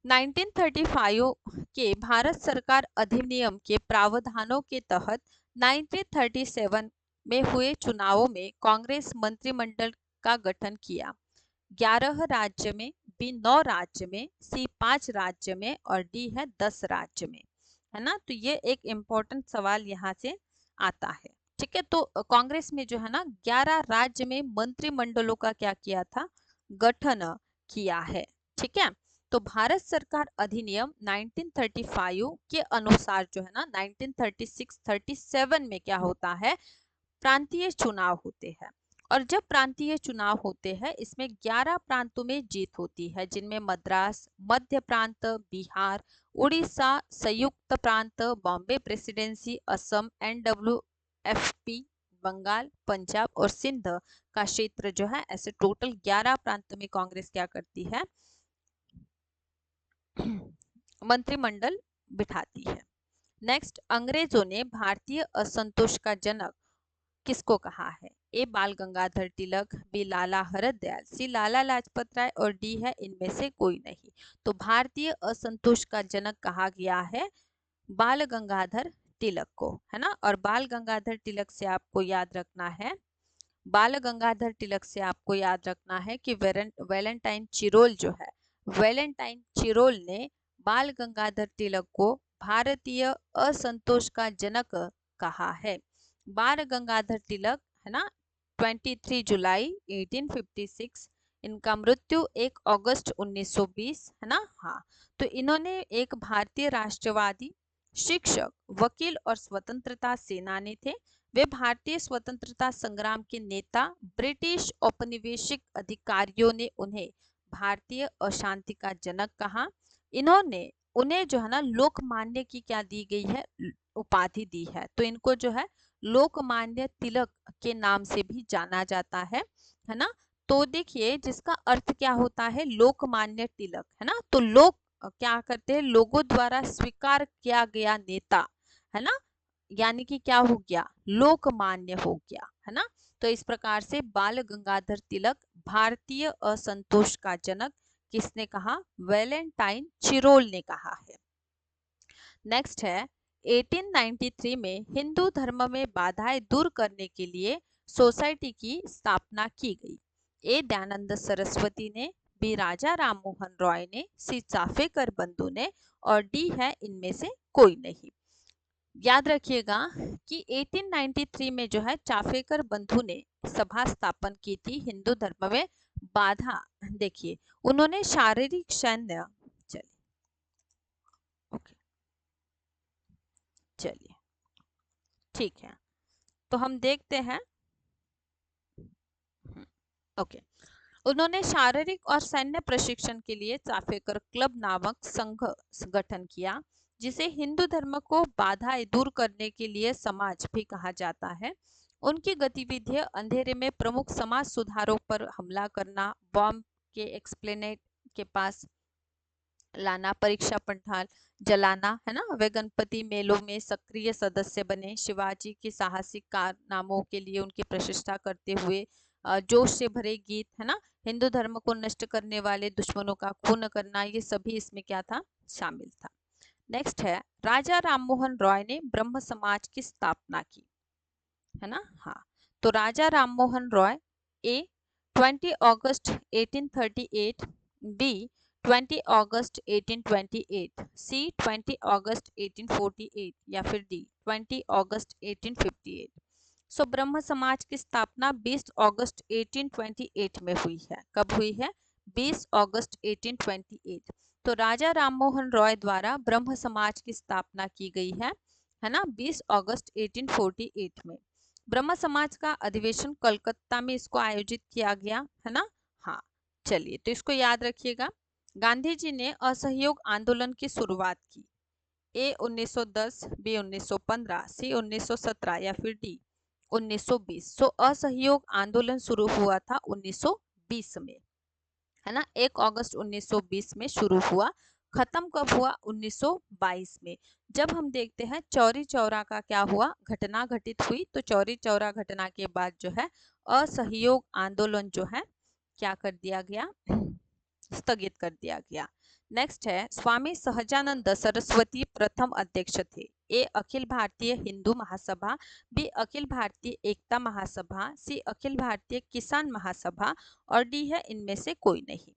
A: 1935 के भारत सरकार अधिनियम के प्रावधानों के तहत 1937 में हुए चुनावों में कांग्रेस मंत्रिमंडल का गठन किया, 11 राज्य में, बी 9 राज्य में, सी 5 राज्य में, और डी है 10 राज्य में, है ना। तो ये एक इम्पोर्टेंट सवाल यहाँ से आता है, ठीक है। तो कांग्रेस में जो है ना 11 राज्य में मंत्रिमंडलों का क्या किया था, गठन किया है, ठीक है। तो भारत सरकार अधिनियम 1935 के अनुसार जो है ना 1936-37 में क्या होता है, प्रांतीय चुनाव होते हैं, और जब प्रांतीय चुनाव होते हैं इसमें 11 प्रांतों में जीत होती है, जिनमें मद्रास, मध्य प्रांत, बिहार, उड़ीसा, संयुक्त प्रांत, बॉम्बे प्रेसिडेंसी, असम, NWFP, बंगाल, पंजाब और सिंध का क्षेत्र जो है, ऐसे टोटल 11 प्रांत में कांग्रेस क्या करती है, मंत्रिमंडल बिठाती है। नेक्स्ट, अंग्रेजों ने भारतीय असंतोष का जनक किसको कहा है, ए बाल गंगाधर तिलक, बी लाला हरदयाल, सी लाला लाजपत राय, और डी है इनमें से कोई नहीं। तो भारतीय असंतोष का जनक कहा गया है बाल गंगाधर तिलक को, है ना। और बाल गंगाधर तिलक से आपको याद रखना है, बाल गंगाधर तिलक से आपको याद रखना है कि वैलेंटाइन चिरोल जो है, वैलेंटाइन चिरोल ने बाल गंगाधर तिलक को भारतीय असंतोष का जनक कहा है। बाल गंगाधर तिलक, है ना, 23 जुलाई 1856, इनका मृत्यु 1 अगस्त 1920, है ना। हाँ, तो इन्होंने एक भारतीय राष्ट्रवादी, शिक्षक, वकील और स्वतंत्रता सेनानी थे। वे भारतीय स्वतंत्रता संग्राम के नेता, ब्रिटिश औपनिवेशिक अधिकारियों ने उन्हें भारतीय अशांति का जनक कहा। इन्होंने उन्हें जो है ना लोकमान्य की क्या दी गई है, उपाधि दी है, तो इनको जो है लोकमान्य तिलक के नाम से भी जाना जाता है ना। तो देखिए जिसका अर्थ क्या होता है, लोकमान्य तिलक, है ना। तो लोक क्या करते हैं, लोगों द्वारा स्वीकार किया गया नेता, है ना, यानी कि क्या हो गया, लोकमान्य हो गया, है ना। तो इस प्रकार से बाल गंगाधर तिलक भारतीय असंतोष का जनक किसने कहा, वैलेंटाइन चिरोल ने कहा है। नेक्स्ट है, 1893 में हिंदू धर्म में बाधाएं दूर करने के लिए सोसाइटी की स्थापना की गई, ए दयानंद सरस्वती ने, बी राजा राम मोहन रॉय ने, सी चाफेकर बंधु ने, और डी है इनमें से कोई नहीं। याद रखिएगा कि 1893 में जो है चाफेकर बंधु ने सभा स्थापन की थी हिंदू धर्म में बाधा, देखिए उन्होंने शारीरिक सैन्य, चलिए ओके, चलिए ठीक है, तो हम देखते हैं, ओके। उन्होंने शारीरिक और सैन्य प्रशिक्षण के लिए चाफेकर क्लब नामक संघ गठन किया, जिसे हिंदू धर्म को बाधाएं दूर करने के लिए समाज भी कहा जाता है। उनकी गतिविधियां अंधेरे में प्रमुख समाज सुधारों पर हमला करना, बॉम्ब के एक्सप्लेनेट के पास लाना, परीक्षा पंडाल जलाना, है ना। वे गणपति मेलों में सक्रिय सदस्य बने, शिवाजी के साहसिक कारनामों के लिए उनकी प्रशंसा करते हुए जोश से भरे गीत, है ना, हिंदू धर्म को नष्ट करने वाले दुश्मनों का खून करना, ये सभी इसमें क्या था, शामिल था। नेक्स्ट है, राजा राममोहन रॉय ने ब्रह्म समाज की स्थापना की, है ना। हाँ, तो राजा राममोहन रॉय, ए 20 अगस्त 1838, बी 20 अगस्त 1828, सी 20 अगस्त 1848 या फिर डी 20 अगस्त 1858। सो ब्रह्म समाज की स्थापना 20 अगस्त 1828 में हुई है। कब हुई है? 20 अगस्त 1828। तो राजा राममोहन रॉय द्वारा ब्रह्म समाज की स्थापना की गई है ना, 20 अगस्त 1848 में। ब्रह्म समाज का अधिवेशन कलकत्ता में इसको आयोजित किया गया है ना। हाँ, चलिए तो इसको याद रखिएगा। गांधी जी ने असहयोग आंदोलन की शुरुआत की। ए 1910, बी 1915, सी 1917 या फिर डी 1920। सो असहयोग आंदोलन शुरू हुआ था 1920 में, है ना। 1 अगस्त 1920 में शुरू हुआ। खत्म कब हुआ? 1922 में। जब हम देखते हैं चौरी चौरा का क्या हुआ, घटना घटित हुई, तो चौरी चौरा घटना के बाद जो है असहयोग आंदोलन जो है क्या कर दिया गया, स्थगित कर दिया गया। नेक्स्ट है, स्वामी सहजानंद सरस्वती प्रथम अध्यक्ष थे। ए अखिल भारतीय हिंदू महासभा, बी अखिल भारतीय एकता महासभा, सी अखिल भारतीय किसान महासभा और डी है इनमें से कोई नहीं।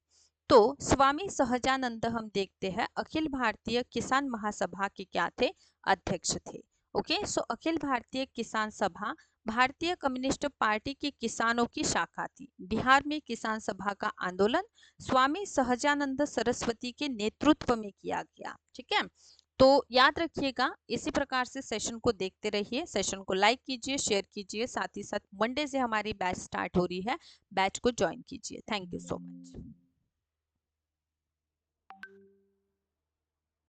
A: तो स्वामी सहजानंद हम देखते हैं अखिल भारतीय किसान महासभा के क्या थे? अध्यक्ष थे। ओके, सो अखिल भारतीय किसान सभा भारतीय कम्युनिस्ट पार्टी की किसानों की शाखा थी। बिहार में किसान सभा का आंदोलन स्वामी सहजानंद सरस्वती के नेतृत्व में किया गया। ठीक है, तो याद रखिएगा। इसी प्रकार से सेशन को देखते रहिए। सेशन को लाइक कीजिए, शेयर कीजिए, साथ ही साथ मंडे से हमारी बैच स्टार्ट हो रही है, बैच को ज्वाइन कीजिए। Thank you so much.